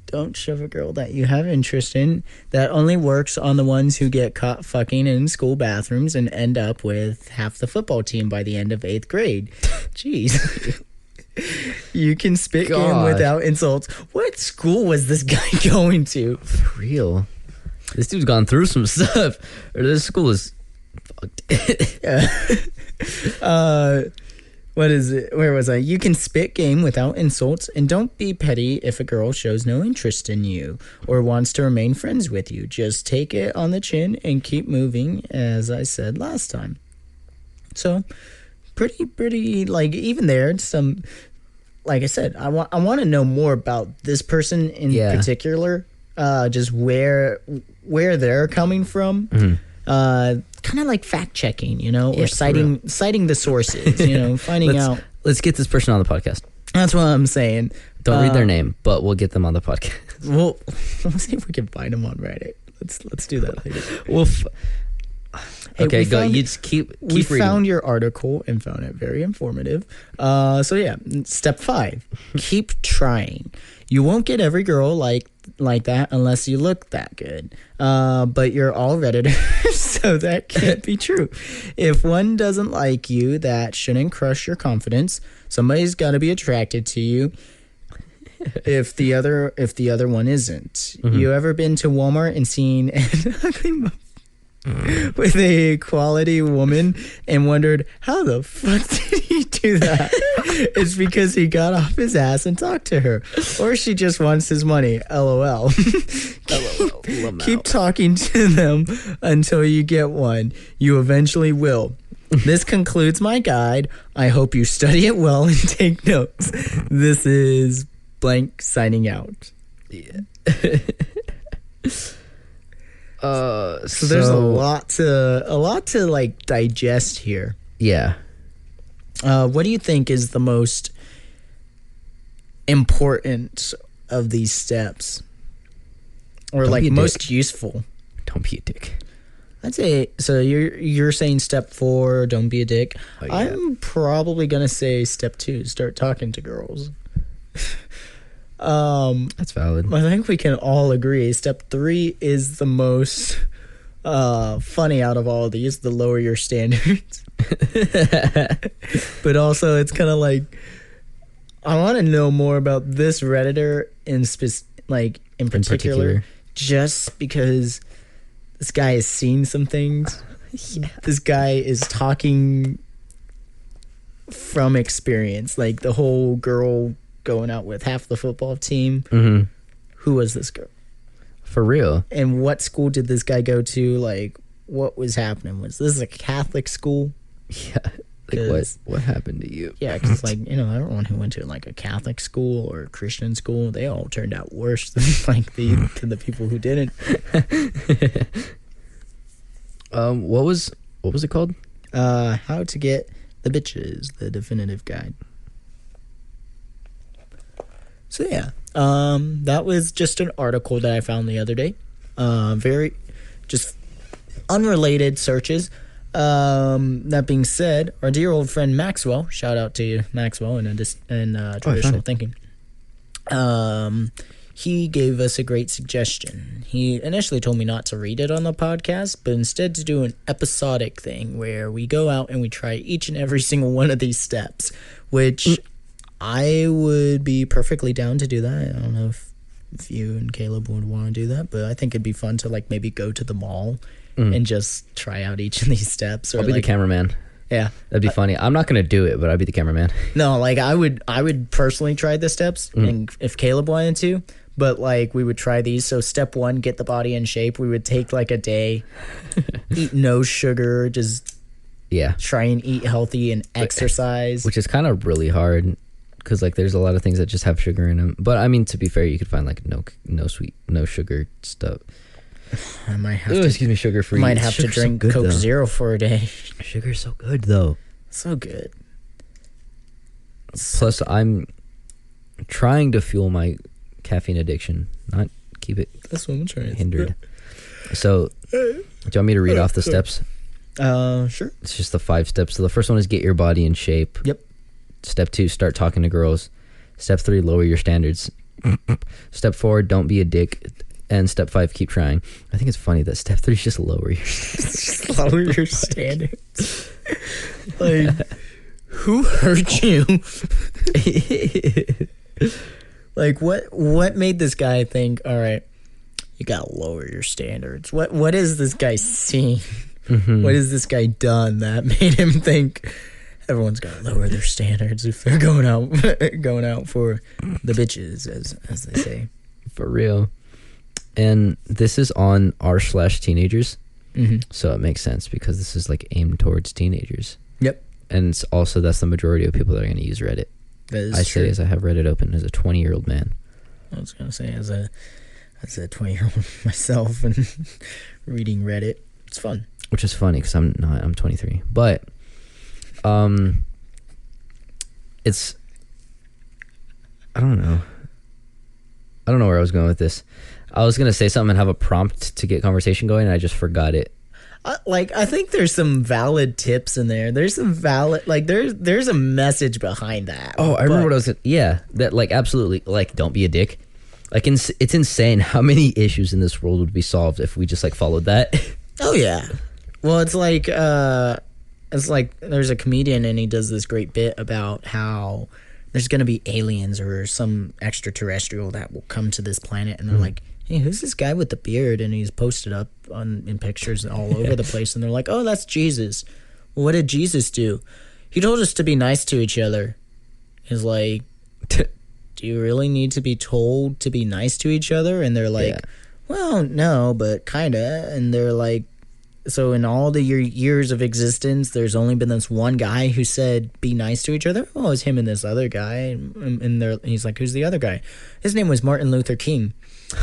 Don't shove a girl that you have interest in. That only works on the ones who get caught fucking in school bathrooms and end up with half the football team by the end of 8th grade. Jeez. You can spit game without insults. What school was this guy going to? For real. This dude's gone through some stuff. Or this school is fucked. What is it? Where was I? You can spit game without insults, and don't be petty if a girl shows no interest in you or wants to remain friends with you. Just take it on the chin and keep moving, as I said last time. So, pretty, like, even there, some, like I said, I want to know more about this person in particular, just where they're coming from. Mm-hmm. Kind of like fact checking, you know, or citing the sources, you know, finding out. let's get this person on the podcast. That's what I'm saying. Don't read their name, but we'll get them on the podcast. We'll see if we can find them on Reddit. Let's do that later. Okay, go. You just keep we reading. Found your article and found it very informative. So yeah, step 5: keep trying. You won't get every girl like that unless you look that good. But you're all Redditors, so that can't be true. If one doesn't like you, that shouldn't crush your confidence. Somebody's got to be attracted to you. If the other one isn't. Mm-hmm. You ever been to Walmart and seen an ugly with a quality woman and wondered how the fuck did he do that? It's because he got off his ass and talked to her, or she just wants his money. LOL. Keep talking to them until you get one. You eventually will. This concludes my guide. I hope you study it well and take notes. This is blank signing out. Yeah. So there's a lot to like digest here. Yeah. What do you think is the most important of these steps, or Don't like most useful? Don't be a dick. I'd say so. You're saying step 4, don't be a dick. Oh, yeah. I'm probably gonna say step 2, start talking to girls. That's valid. I think we can all agree step 3 is the most funny out of all of these, the lower your standards. But also it's kind of like, I want to know more about this Redditor in particular, just because this guy has seen some things. Yeah. This guy is talking from experience, like the whole girl going out with half the football team. Mm-hmm. Who was this girl? For real? And what school did this guy go to? Like, what was happening? Was this a Catholic school? Yeah. Like, what happened to you? Yeah, because, like, everyone who went to, like, a Catholic school or a Christian school, they all turned out worse than, like, the people who didn't. What was it called? How to Get the Bitches, the definitive guide. So, yeah, that was just an article that I found the other day. Very just unrelated searches. That being said, our dear old friend Maxwell, shout out to you, Maxwell, in traditional thinking. He gave us a great suggestion. He initially told me not to read it on the podcast, but instead to do an episodic thing where we go out and we try each and every single one of these steps, which I would be perfectly down to do that. I don't know if you and Caleb would want to do that, but I think it'd be fun to, like, maybe go to the mall and just try out each of these steps. Or I'll be the cameraman. Yeah. That'd be funny. I'm not going to do it, but I'd be the cameraman. No, like, I would personally try the steps, and if Caleb wanted to, but, like, we would try these. So step 1, get the body in shape. We would take, like, a day, eat no sugar, just try and eat healthy and exercise. Which is kind of really hard, because, like, there's a lot of things that just have sugar in them. But, I mean, to be fair, you could find, like, no sweet, no sugar stuff. I might have sugar-free. Might have to drink Coke Zero for a day. Sugar's so good, though. So good. Plus, I'm trying to fuel my caffeine addiction, not keep it hindered. So, do you want me to read off the steps? Sure. It's just the 5 steps. So the first one is get your body in shape. Yep. Step 2, start talking to girls. Step 3, lower your standards. Step 4, don't be a dick. And step 5, keep trying. I think it's funny that step 3 is just lower your standards. Lower your standards. Like, who hurt you? Like, what made this guy think, all right, you gotta lower your standards? What is this guy seen? Mm-hmm. What has this guy done that made him think everyone's gotta lower their standards if they're going out for the bitches, as they say? For real. And this is on r/teenagers, so it makes sense because this is, like, aimed towards teenagers. Yep. And it's also, that's the majority of people that are going to use Reddit. That is true. say as I have Reddit open as a 20-year-old man. I was going to say as a 20-year-old myself and reading Reddit, it's fun. Which is funny because I'm 23. But it's, I don't know. I don't know where I was going with this. I was gonna say something and have a prompt to get conversation going, and I just forgot it. I think there's some valid tips in there. There's some valid, like, there's a message behind that. Oh, I remember what I was. Yeah, that, like, absolutely, like, don't be a dick. Like, it's insane how many issues in this world would be solved if we just, like, followed that. Oh yeah. Well, it's like there's a comedian and he does this great bit about how there's gonna be aliens or some extraterrestrial that will come to this planet, and they're like, hey, who's this guy with the beard? And he's posted up in pictures all over the place. And they're like, oh, that's Jesus. Well, what did Jesus do? He told us to be nice to each other. He's like, do you really need to be told to be nice to each other? And they're like, well, no, but kind of. And they're like, so in all the years of existence, there's only been this one guy who said, be nice to each other. Oh, it's him and this other guy. And he's like, who's the other guy? His name was Martin Luther King.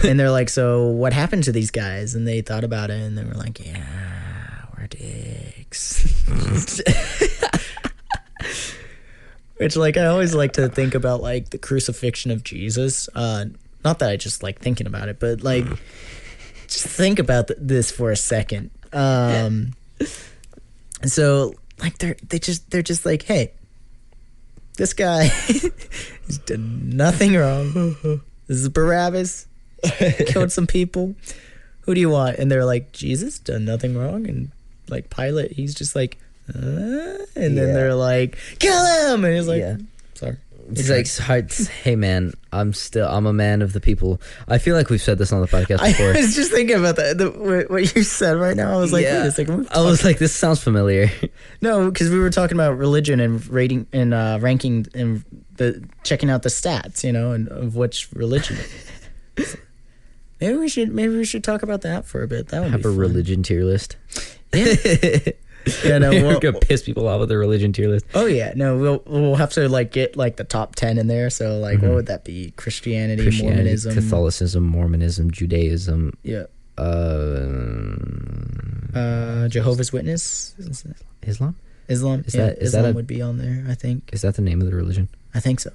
And they're like, so what happened to these guys? And they thought about it, and they were like, yeah, we're dicks. Which, like, I always like to think about, like, the crucifixion of Jesus. Not that I just like thinking about it, but, like, just think about this for a second. So, like, they're just like, hey, this guy has done nothing wrong. This is Barabbas. Killed some people. Who do you want? And they're like, Jesus done nothing wrong. And like Pilate, he's just like, and then they're like, kill him. And he's like, sorry. It's like, hey man, I'm a man of the people. I feel like we've said this on the podcast before. I was just thinking about that. What you said right now. I was like, wait a second. I was like, this sounds familiar. No, because we were talking about religion and rating and ranking and checking out the stats, you know, and of which religion. Maybe we should talk about that for a bit. That would have be a fun. Religion tier list. Yeah. Yeah, no, we're gonna piss people off with the religion tier list. Oh yeah, no, we'll have to like get like the top 10 in there. So like, what would that be? Christianity, Mormonism, Catholicism, Mormonism, Judaism. Yeah. Jehovah's Witness, Islam. Islam would be on there. I think. Is that the name of the religion? I think so.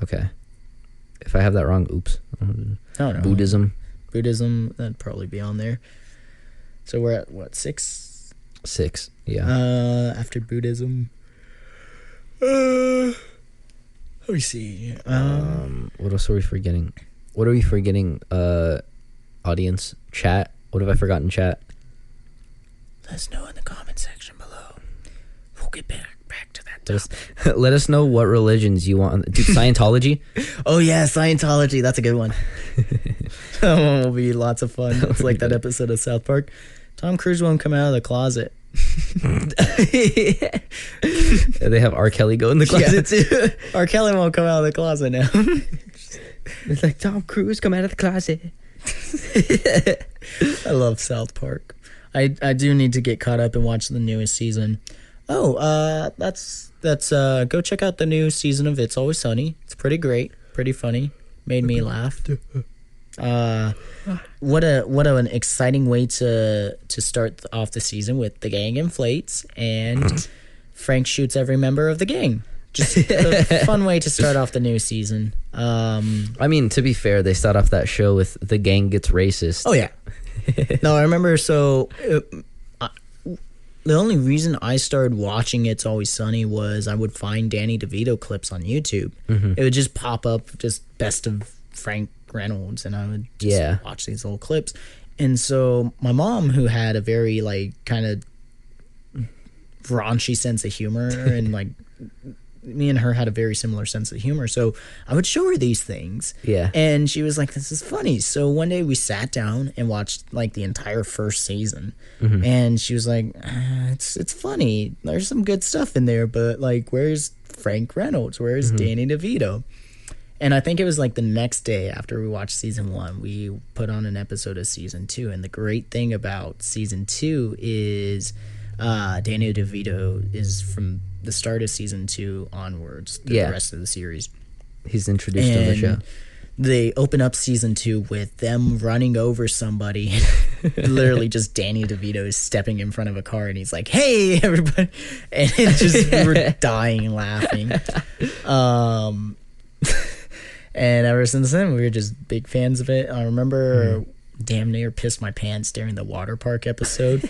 Okay. If I have that wrong, oops. Oh no. Buddhism, that'd probably be on there. So we're at what, 6? 6, yeah. After Buddhism. Let me see. What else are we forgetting? What are we forgetting? Audience, chat. What have I forgotten? Chat. Let us know in the comment section below. We'll get back to that. Let us know what religions you want. Dude, Scientology. Oh yeah, Scientology. That's a good one. That one will be lots of fun. It's like that episode of South Park. Tom Cruise won't come out of the closet. They have R. Kelly go in the closet too. R. Kelly won't come out of the closet now. It's like, Tom Cruise, come out of the closet. I love South Park. I do need to get caught up and watch the newest season. Oh, that's go check out the new season of It's Always Sunny. It's pretty great, pretty funny. Made me laugh. What an exciting way to start off the season with the gang inflates and Frank shoots every member of the gang. Just a fun way to start off the new season. I mean, to be fair, they start off that show with the gang gets racist. Oh yeah. No, I remember. So the only reason I started watching It's Always Sunny was I would find Danny DeVito clips on YouTube. It would just pop up, just best of Frank Reynolds, and I would just watch these little clips. And so my mom, who had a very like kind of raunchy sense of humor, and like me and her had a very similar sense of humor, so I would show her these things. Yeah. And she was like, this is funny. So one day we sat down and watched like the entire first season. And she was like, it's funny, there's some good stuff in there, but like, where's Frank Reynolds, where's Danny DeVito? And I think it was like the next day after we watched season 1, we put on an episode of season 2. And the great thing about season 2 is Danny DeVito is from the start of season 2 onwards through the rest of the series. He's introduced to the show. they open up season 2 with them running over somebody. Literally just Danny DeVito is stepping in front of a car and he's like, hey, everybody. And it just, we were dying laughing. And ever since then, we were just big fans of it. I remember damn near pissed my pants during the water park episode.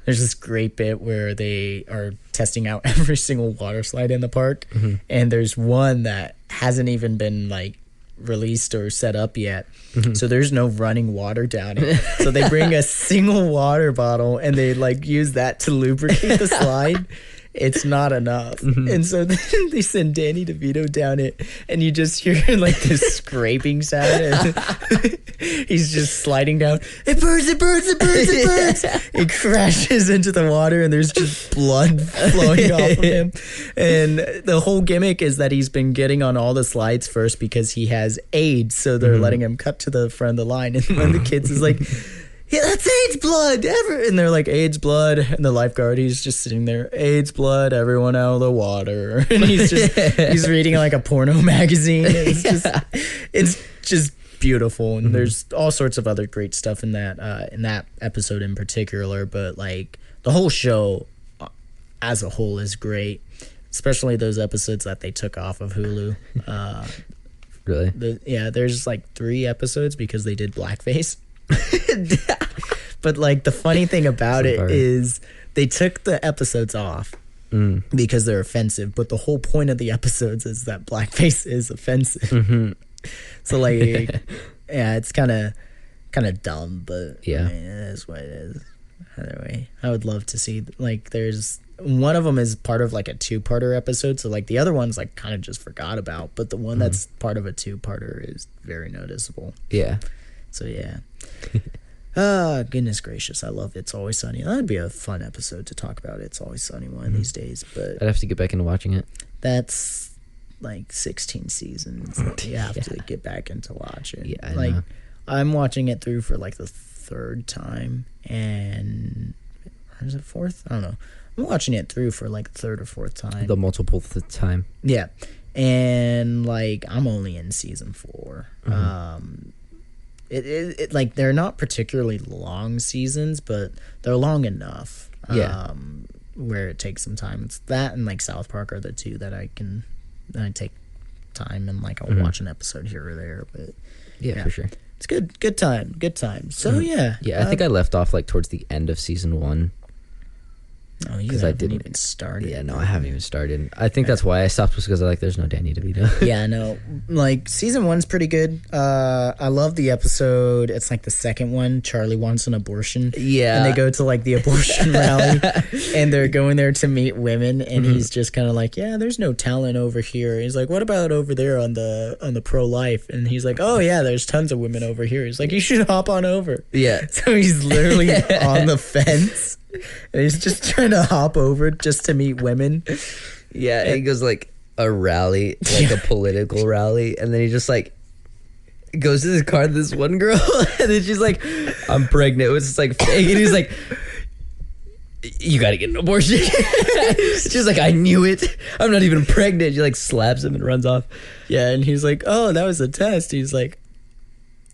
There's this great bit where they are testing out every single water slide in the park. And there's one that hasn't even been like released or set up yet. So there's no running water down it. So they bring a single water bottle and they like use that to lubricate the slide. It's not enough. And so then they send Danny DeVito down it and you just hear like this scraping sound and he's just sliding down. It burns, it burns, it burns, it burns. He crashes into the water and there's just blood flowing off of him. And the whole gimmick is that he's been getting on all the slides first because he has AIDS. So they're letting him cut to the front of the line. And one of the kids is like, yeah, that's AIDS blood. And they're like, AIDS blood. And the lifeguard, he's just sitting there, AIDS blood, everyone out of the water. And he's reading like a porno magazine. It's just beautiful. And there's all sorts of other great stuff in that episode in particular. But like the whole show as a whole is great, especially those episodes that they took off of Hulu. Really? There's like 3 episodes because they did blackface. But like the funny thing about it is they took the episodes off because they're offensive, but the whole point of the episodes is that blackface is offensive. So like yeah, it's kind of dumb, but yeah, I mean, it is what it is. Either way, I would love to see like there's one of them is part of like a 2-parter episode, so like the other one's like kind of just forgot about, but the one that's part of a 2-parter is very noticeable. So yeah. Goodness gracious, I love It's Always Sunny. That'd be a fun episode to talk about It's Always Sunny one of these days, but I'd have to get back into watching it. That's like 16 seasons that you have to get back into watching. Yeah, I like know. I'm watching it through for like the 3rd time, and or is it 4th? I don't know. I'm watching it through for like the 3rd or 4th time. The multiple time. Yeah. And like I'm only in season 4. It like they're not particularly long seasons, but they're long enough. Where it takes some time. It's that and like South Park are the 2 that I take time and like I'll watch an episode here or there. But yeah, for sure. It's good time. So yeah, I think I left off like towards the end of season 1. Oh, you haven't even started. Yeah, no, I haven't even started. I think that's why I stopped, was because there's no Danny DeVito. Yeah, no, like season 1's pretty good. I love the episode. It's like the second one. Charlie wants an abortion. Yeah, and they go to like the abortion rally, and they're going there to meet women, and he's just kind of like, yeah, there's no talent over here. He's like, what about over there on the pro life? And he's like, oh yeah, there's tons of women over here. He's like, you should hop on over. Yeah, so he's literally on the fence. And he's just trying to hop over just to meet women. Yeah, and he goes like a rally, like a political rally, and then he just like goes to this car with this one girl, and then she's like, I'm pregnant. It was just like fake, and he's like, you gotta get an abortion. She's like, I knew it. I'm not even pregnant. She like slaps him and runs off. Yeah, and he's like, oh, that was a test. He's like,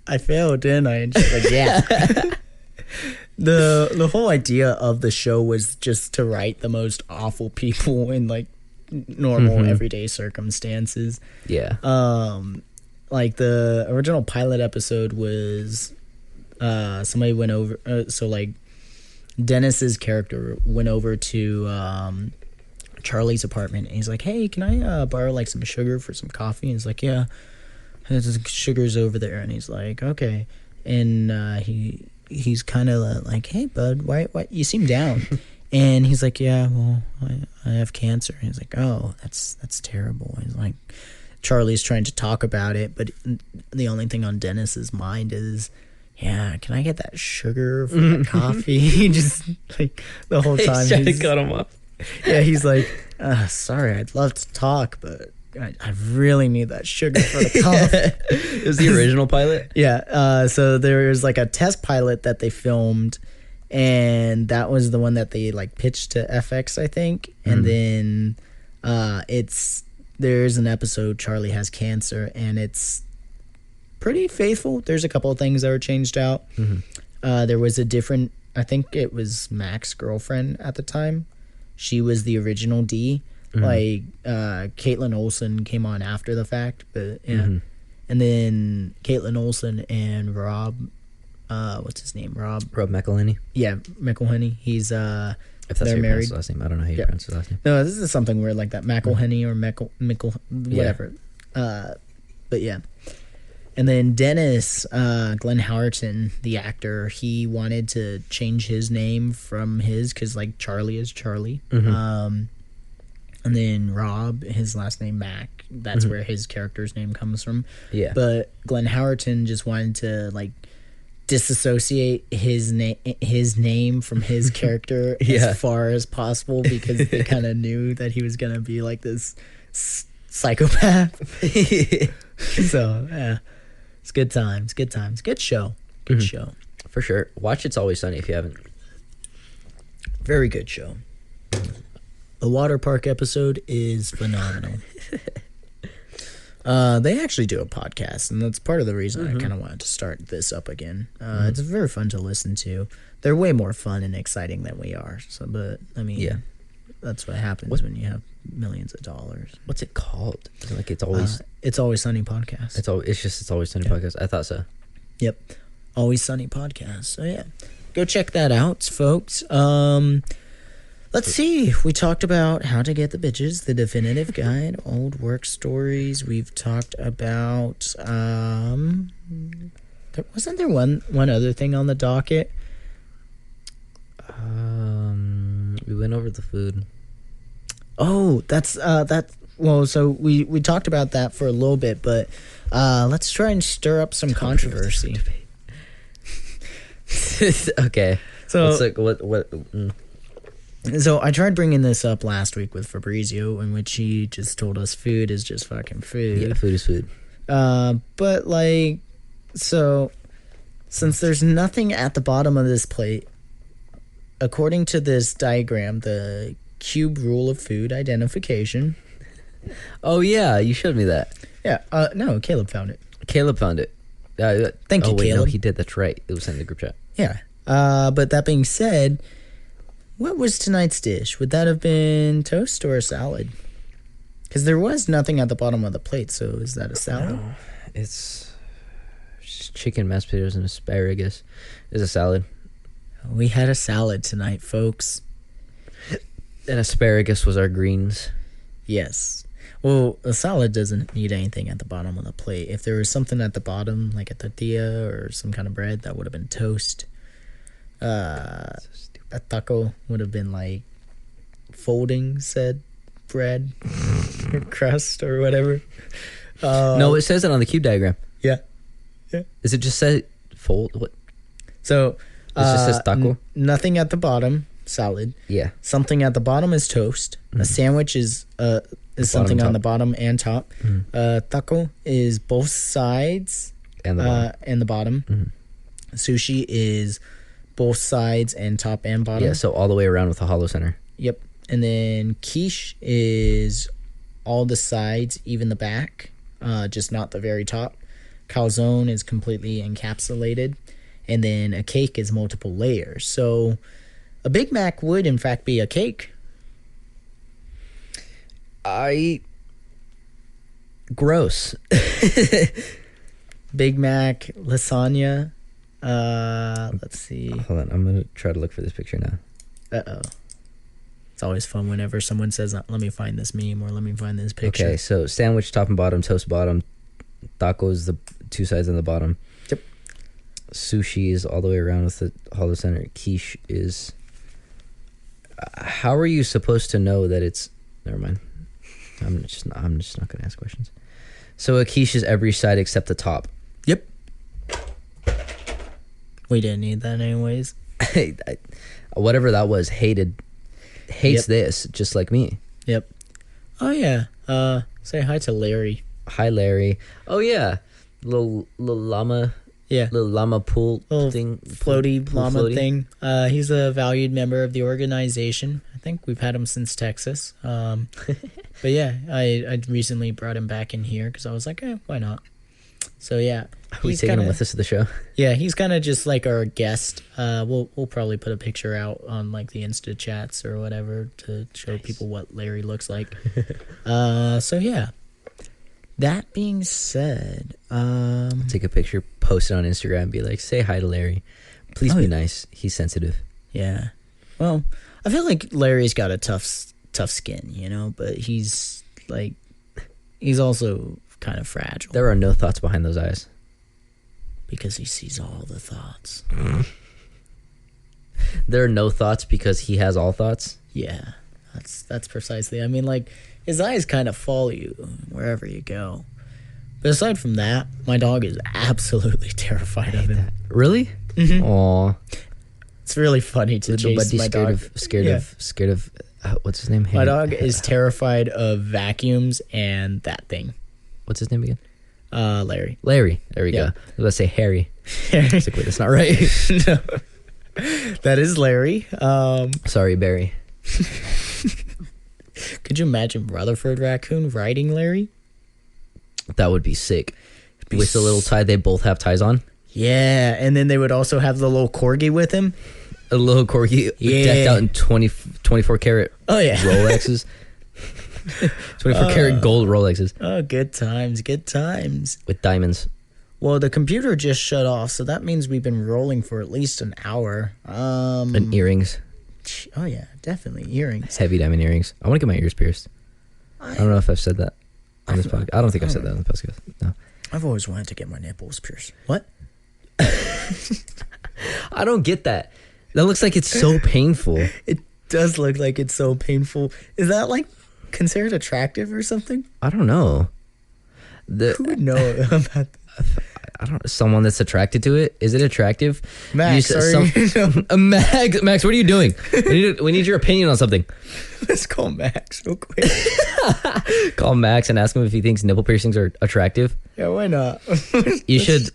I failed, didn't I? And she's like, yeah. The whole idea of the show was just to write the most awful people in like normal everyday circumstances. Yeah. Like the original pilot episode was somebody went over so like Dennis's character went over to Charlie's apartment and he's like, hey, can I borrow like some sugar for some coffee? And he's like, yeah, there's sugar's over there. And he's like, okay. And he's kind of like, hey bud, why you seem down? And he's like, yeah, well, I have cancer. And he's like, oh, that's terrible. He's like, Charlie's trying to talk about it, but the only thing on Dennis's mind is, yeah, can I get that sugar for the coffee? He just like the whole time he's trying to cut him off. Yeah, he's like, sorry, I'd love to talk, but I really need that sugar for the coffee. It was the original pilot? Yeah. So there was like a test pilot that they filmed, and that was the one that they like pitched to FX, I think. And then there's an episode, Charlie has cancer, and it's pretty faithful. There's a couple of things that were changed out. There was a different, I think it was Mac's girlfriend at the time. She was the original D. Like, Caitlin Olsen came on after the fact, but yeah. And then Caitlin Olsen and Rob, what's his name? Rob McElhenney. Yeah, McElhenney. He's, If that's they're how you pronounce married. his last name. I don't know how you pronounce his last name. No, this is something weird like that. McElhenney or Mickle, whatever. But yeah. And then Dennis, Glenn Howerton, the actor, he wanted to change his name from his, because, like, Charlie is Charlie. And then Rob, his last name, Mac, that's where his character's name comes from. Yeah. But Glenn Howerton just wanted to, like, disassociate his name from his character as far as possible, because they kind of knew that he was going to be, like, this psychopath. So, yeah. It's good times. Good times. Good show. Good show. For sure. Watch It's Always Sunny if you haven't. Very good show. The water park episode is phenomenal. They actually do a podcast, and that's part of the reason I kind of wanted to start this up again. It's very fun to listen to. They're way more fun and exciting than we are. So, but I mean, that's what happens when you have millions of dollars. What's it called? Is it like It's Always Sunny podcast. It's Always Sunny podcast. I thought so. Yep. Always Sunny podcast. So yeah, go check that out, folks. Let's see. We talked about How to Get the Bitches, the definitive guide, old work stories. We've talked about wasn't there one other thing on the docket? We went over the food. Oh, that's that. Well, so we talked about that for a little bit, but let's try and stir up some controversy. Okay. So it's like what? So I tried bringing this up last week with Fabrizio, in which he just told us food is just fucking food. Yeah, food is food. But like, so since there's nothing at the bottom of this plate, according to this diagram, the cube rule of food identification. Oh yeah, you showed me that. Yeah. No, Caleb found it. Caleb found it. Thank you, wait, Caleb. No, he did. That's right. It was in the group chat. Yeah. But that being said, what was tonight's dish? Would that have been toast or a salad? Because there was nothing at the bottom of the plate, so is that a salad? No, it's just chicken, mashed potatoes, and asparagus. It's a salad. We had a salad tonight, folks. And asparagus was our greens. Yes. Well, a salad doesn't need anything at the bottom of the plate. If there was something at the bottom, like a tortilla or some kind of bread, that would have been toast. A taco would have been like folding said bread crust or whatever. No, it says it on the cube diagram. Yeah. Is it just say fold? What? So It just says taco? Nothing at the bottom, salad. Yeah. Something at the bottom is toast. A sandwich is something on the bottom and top. Taco is both sides And the bottom. and the bottom. Sushi is both sides and top and bottom. Yeah, so all the way around with a hollow center. Yep. And then quiche is all the sides, even the back, just not the very top. Calzone is completely encapsulated. And then a cake is multiple layers. So a Big Mac would, in fact, be a cake. Gross. Big Mac, lasagna. Let's see. Hold on, I'm going to try to look for this picture now. Uh-oh. It's always fun whenever someone says, let me find this meme or let me find this picture. Okay, so sandwich top and bottom, toast bottom, tacos the two sides on the bottom. Yep. Sushi is all the way around with the hollow center. Quiche is... how are you supposed to know that it's... Never mind. I'm just not going to ask questions. So a quiche is every side except the top. Yep. We didn't need that anyways. Whatever that was, hates Yep. this, just like me. Yep. Oh, yeah. Say hi to Larry. Hi, Larry. Oh, yeah. Little llama... Yeah. Little llama pool Little thing. floaty pool llama floaty. thing. He's a valued member of the organization. I think we've had him since Texas. But yeah, I recently brought him back in here because I was like, why not? So yeah, Are we taking him with us to the show? Yeah, he's kind of just like our guest. We'll probably put a picture out on like the Insta chats or whatever to show people what Larry looks like. So yeah. That being said, take a picture, post it on Instagram, and be like, "Say hi to Larry. Please be nice. He's sensitive." Yeah. Well, I feel like Larry's got a tough skin, you know, but he's also kind of fragile. There are no thoughts behind those eyes. Because he sees all the thoughts. There are no thoughts because he has all thoughts? Yeah, that's precisely. I mean, like, his eyes kind of follow you wherever you go. But aside from that, my dog is absolutely terrified of him. Really? Mm-hmm. Aw. It's really funny to chase my dog. Scared of what's his name? My dog is terrified of vacuums and that thing. What's his name again? Larry. Larry. There we go. Let's say Harry. Wait, that's not right. No. That is Larry. Sorry, Barry. Could you imagine Rutherford Raccoon riding Larry? That would be sick. With the little tie, they both have ties on. Yeah, and then they would also have the little corgi with him. A little corgi decked out in 24 karat Rolexes. 24 karat gold Rolexes. Oh, good times. With diamonds. Well, the computer just shut off, so that means we've been rolling for at least an hour. And earrings. Oh, yeah, definitely. Earrings. Heavy diamond earrings. I want to get my ears pierced. I don't know if I've said that on this podcast. I don't think I've said that on the podcast. No. I've always wanted to get my nipples pierced. What? I don't get that. That looks like it's so painful. It does look like it's so painful. Is that like considered attractive or something? I don't know. Who would know about that? I don't know. Someone that's attracted to it. Is it attractive? Max, Max, what are you doing? We need your opinion on something. Let's call Max real quick. Call Max and ask him if he thinks nipple piercings are attractive. Yeah, why not? You should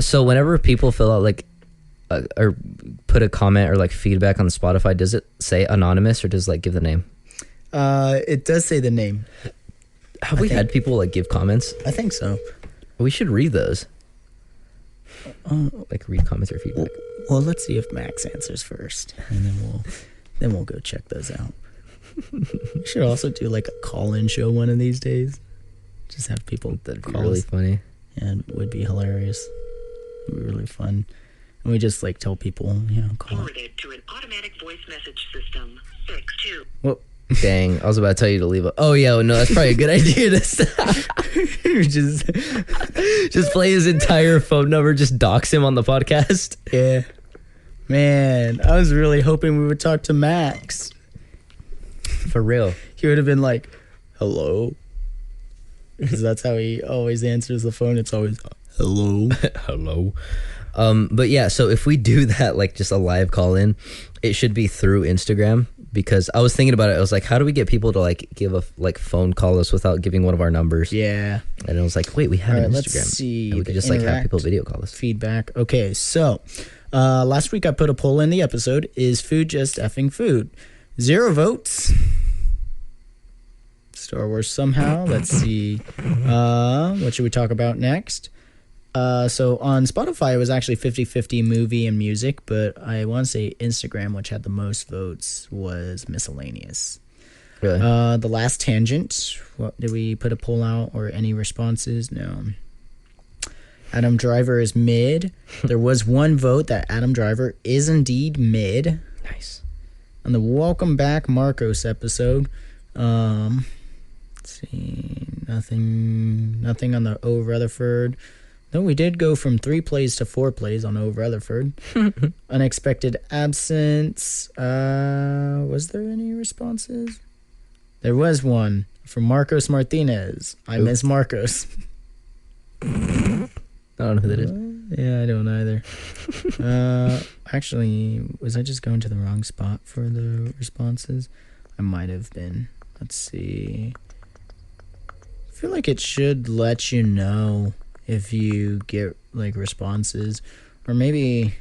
so whenever people fill out like or put a comment or like feedback on Spotify, does it say anonymous or does it like give the name? It does say the name. Have we had people like give comments? I think so. We should read those. Like read comments or feedback. Well, let's see if Max answers first, and then we'll go check those out. We should also do like a call-in show one of these days. Just have people That'd be call really us. funny. And it would be hilarious. It would be really fun. And we just like tell people, call. Forwarded to an automatic voice message system. 6-2. Well, Dang, I was about to tell you to leave. Oh yeah, no, that's probably a good idea to stop. just play his entire phone number, just dox him on the podcast. Yeah, man, I was really hoping we would talk to Max. For real, He would have been like, "Hello," because that's how he always answers the phone. It's always "Hello." hello. But yeah, so if we do that, like just a live call in, it should be through Instagram. Because I was thinking about it, I was like, how do we get people to like give a like phone call us without giving one of our numbers? Yeah. And I was like, wait, we have an Instagram. Let's see. And we could just like have people video call us. Feedback. Okay, so last week I put a poll in the episode: is food just effing food? 0 votes. Star Wars somehow. Let's see. What should we talk about next? So on Spotify, it was actually 50-50 movie and music, but I want to say Instagram, which had the most votes, was miscellaneous. Really? The Last Tangent. What, did we put a poll out or any responses? No. Adam Driver is mid. There was one vote that Adam Driver is indeed mid. Nice. On the Welcome Back Marcos episode, let's see, nothing on the O Rutherford. No, we did go from 3 plays to 4 plays on O Rutherford. Unexpected absence. Was there any responses? There was one from Marcos Martinez. I miss Marcos. I don't know who that is. Yeah, I don't either. Actually, was I just going to the wrong spot for the responses? I might have been. Let's see. I feel like it should let you know if you get like responses, or maybe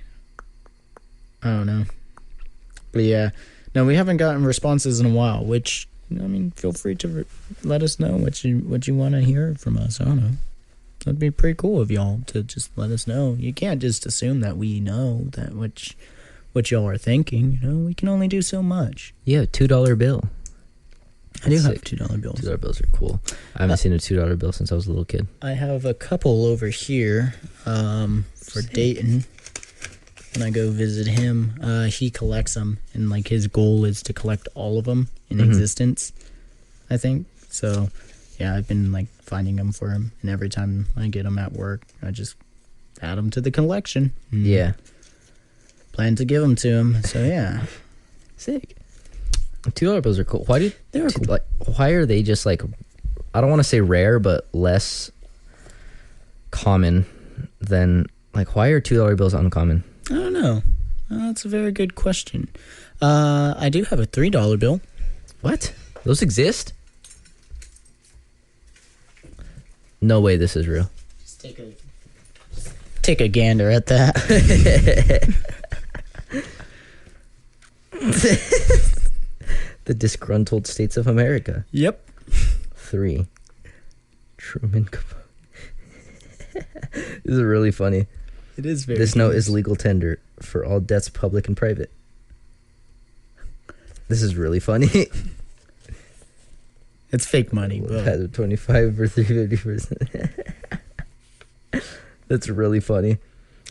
I don't know. But yeah, no, we haven't gotten responses in a while. Which, I mean, feel free to let us know what you want to hear from us. I don't know. That'd be pretty cool of y'all to just let us know. You can't just assume that we know that what y'all are thinking. You know, we can only do so much. Yeah, $2 bill. I do have Sick. $2 bills. $2 bills are cool. I haven't seen a $2 bill since I was a little kid. I have a couple over here for Dayton. When I go visit him, he collects them, and like his goal is to collect all of them in existence, I think. So, yeah, I've been like finding them for him, and every time I get them at work, I just add them to the collection. Yeah. Plan to give them to him. So yeah, Sick. $2 bills are cool. Why do they are cool. like? Why are they just like? I don't want to say rare, but less common than like. Why are $2 bills uncommon? I don't know. That's a very good question. I do have a $3 bill. What? Those exist? No way. This is real. Just take a gander at that. The disgruntled states of America. Yep. 3. Truman Capote. This is really funny. It is very. This note is legal tender for all debts, public and private. This is really funny. It's fake money. Has a 25 for 350%. That's really funny.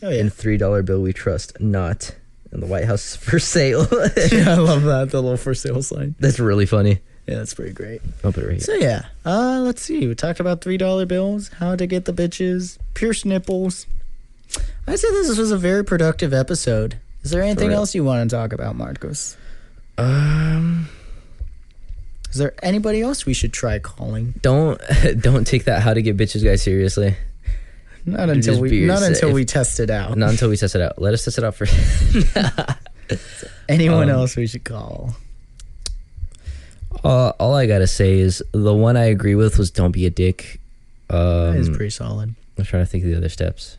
Oh yeah. In $3 bill we trust not. And the White House is for sale. Yeah, I love that, the little for sale sign. That's really funny. Yeah, that's pretty great. I'll put it right here. So yeah, let's see. We talked about $3 bills, how to get the bitches, pierce nipples. I said this was a very productive episode. Is there anything else you want to talk about, Marcos? Is there anybody else we should try calling? Don't take that how to get bitches guy seriously. Not until we test it out. Not until we test it out. Let us test it out first. Anyone else we should call? All I gotta say is the one I agree with was don't be a dick. That is pretty solid. I'm trying to think of the other steps.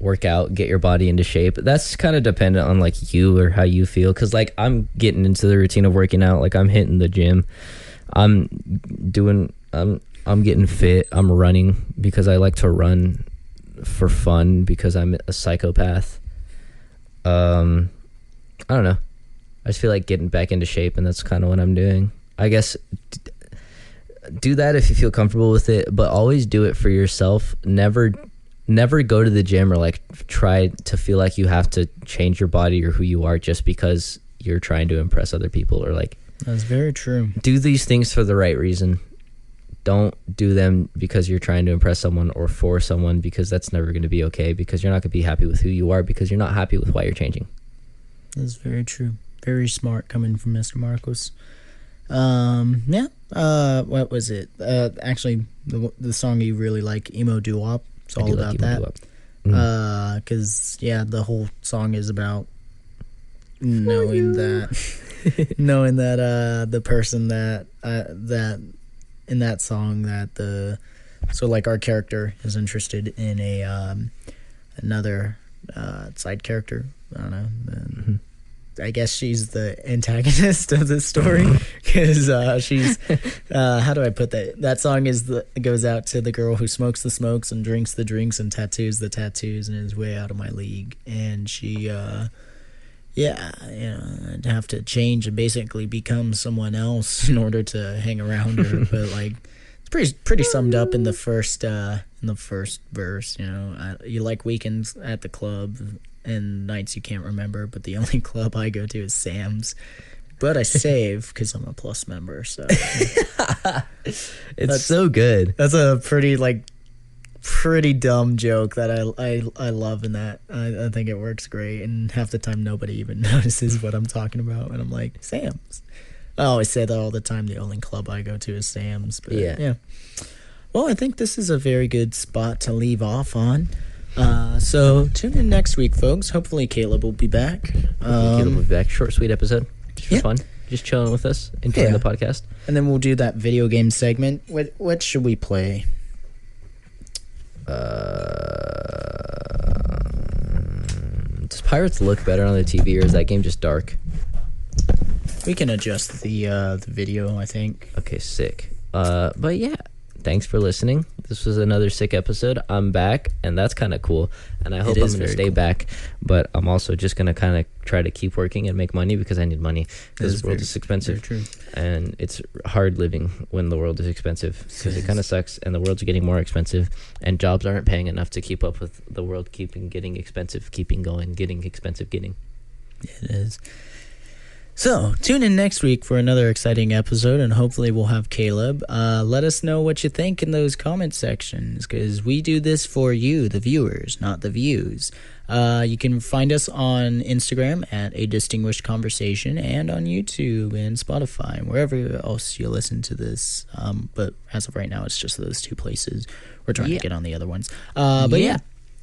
Work out, get your body into shape. That's kind of dependent on like you or how you feel. Cause like I'm getting into the routine of working out. Like I'm hitting the gym. I'm getting fit. I'm running because I like to run for fun because I'm a psychopath. I don't know. I just feel like getting back into shape, and that's kind of what I'm doing. I guess do that if you feel comfortable with it, but always do it for yourself. Never go to the gym or like try to feel like you have to change your body or who you are just because you're trying to impress other people or like. That's very true. Do these things for the right reason. Don't do them because you're trying to impress someone or for someone, because that's never going to be okay, because you're not going to be happy with who you are, because you're not happy with why you're changing. That's very true. Very smart coming from Mr. Marcos. Yeah. What was it? Actually, the song you really like, Emo Doo-Wop. It's all about that. Because, yeah, the whole song is about knowing that the person that in that song that so like our character is interested in another side character. I don't know. I guess she's the antagonist of the story because she's how do I put that? That song goes out to the girl who smokes the smokes and drinks the drinks and tattoos the tattoos and is way out of my league. And she I'd have to change and basically become someone else in order to hang around her. But like, it's pretty summed up in the first verse. You know, you like weekends at the club and nights you can't remember, but the only club I go to is Sam's. But I save because I'm a Plus member. So it's so good. That's a pretty dumb joke that I love in that. I think it works great, and half the time nobody even notices what I'm talking about, and I'm like, Sam's. I always say that all the time. The only club I go to is Sam's. But yeah. Well, I think this is a very good spot to leave off on. So tune in next week, folks. Hopefully Caleb will be back. Caleb will be back. Short, sweet episode. Just for fun. Just chilling with us, enjoying the podcast. And then we'll do that video game segment. What should we play? Does Pirates look better on the TV, or is that game just dark? We can adjust the video, I think. Okay, sick. But yeah, thanks thanks for listening. This was another sick episode. I'm back, and that's kind of cool. And I hope I'm going to stay back. But I'm also just going to kind of try to keep working and make money because I need money. Because the world is expensive. Very true. And it's hard living when the world is expensive because it kind of sucks. And the world's getting more expensive. And jobs aren't paying enough to keep up with the world getting expensive, keeping going, getting expensive, getting. It is. So, tune in next week for another exciting episode, and hopefully we'll have Caleb. Let us know what you think in those comment sections, because we do this for you, the viewers, not the views. You can find us on Instagram at A Distinguished Conversation, and on YouTube and Spotify, and wherever else you listen to this. But as of right now, it's just those two places. We're trying to get on the other ones. But yeah.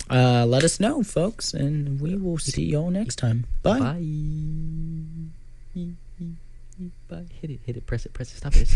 Let us know, folks, and we will see y'all next time. Bye. Bye. Bye. Hit it, press it, stop it, stop it.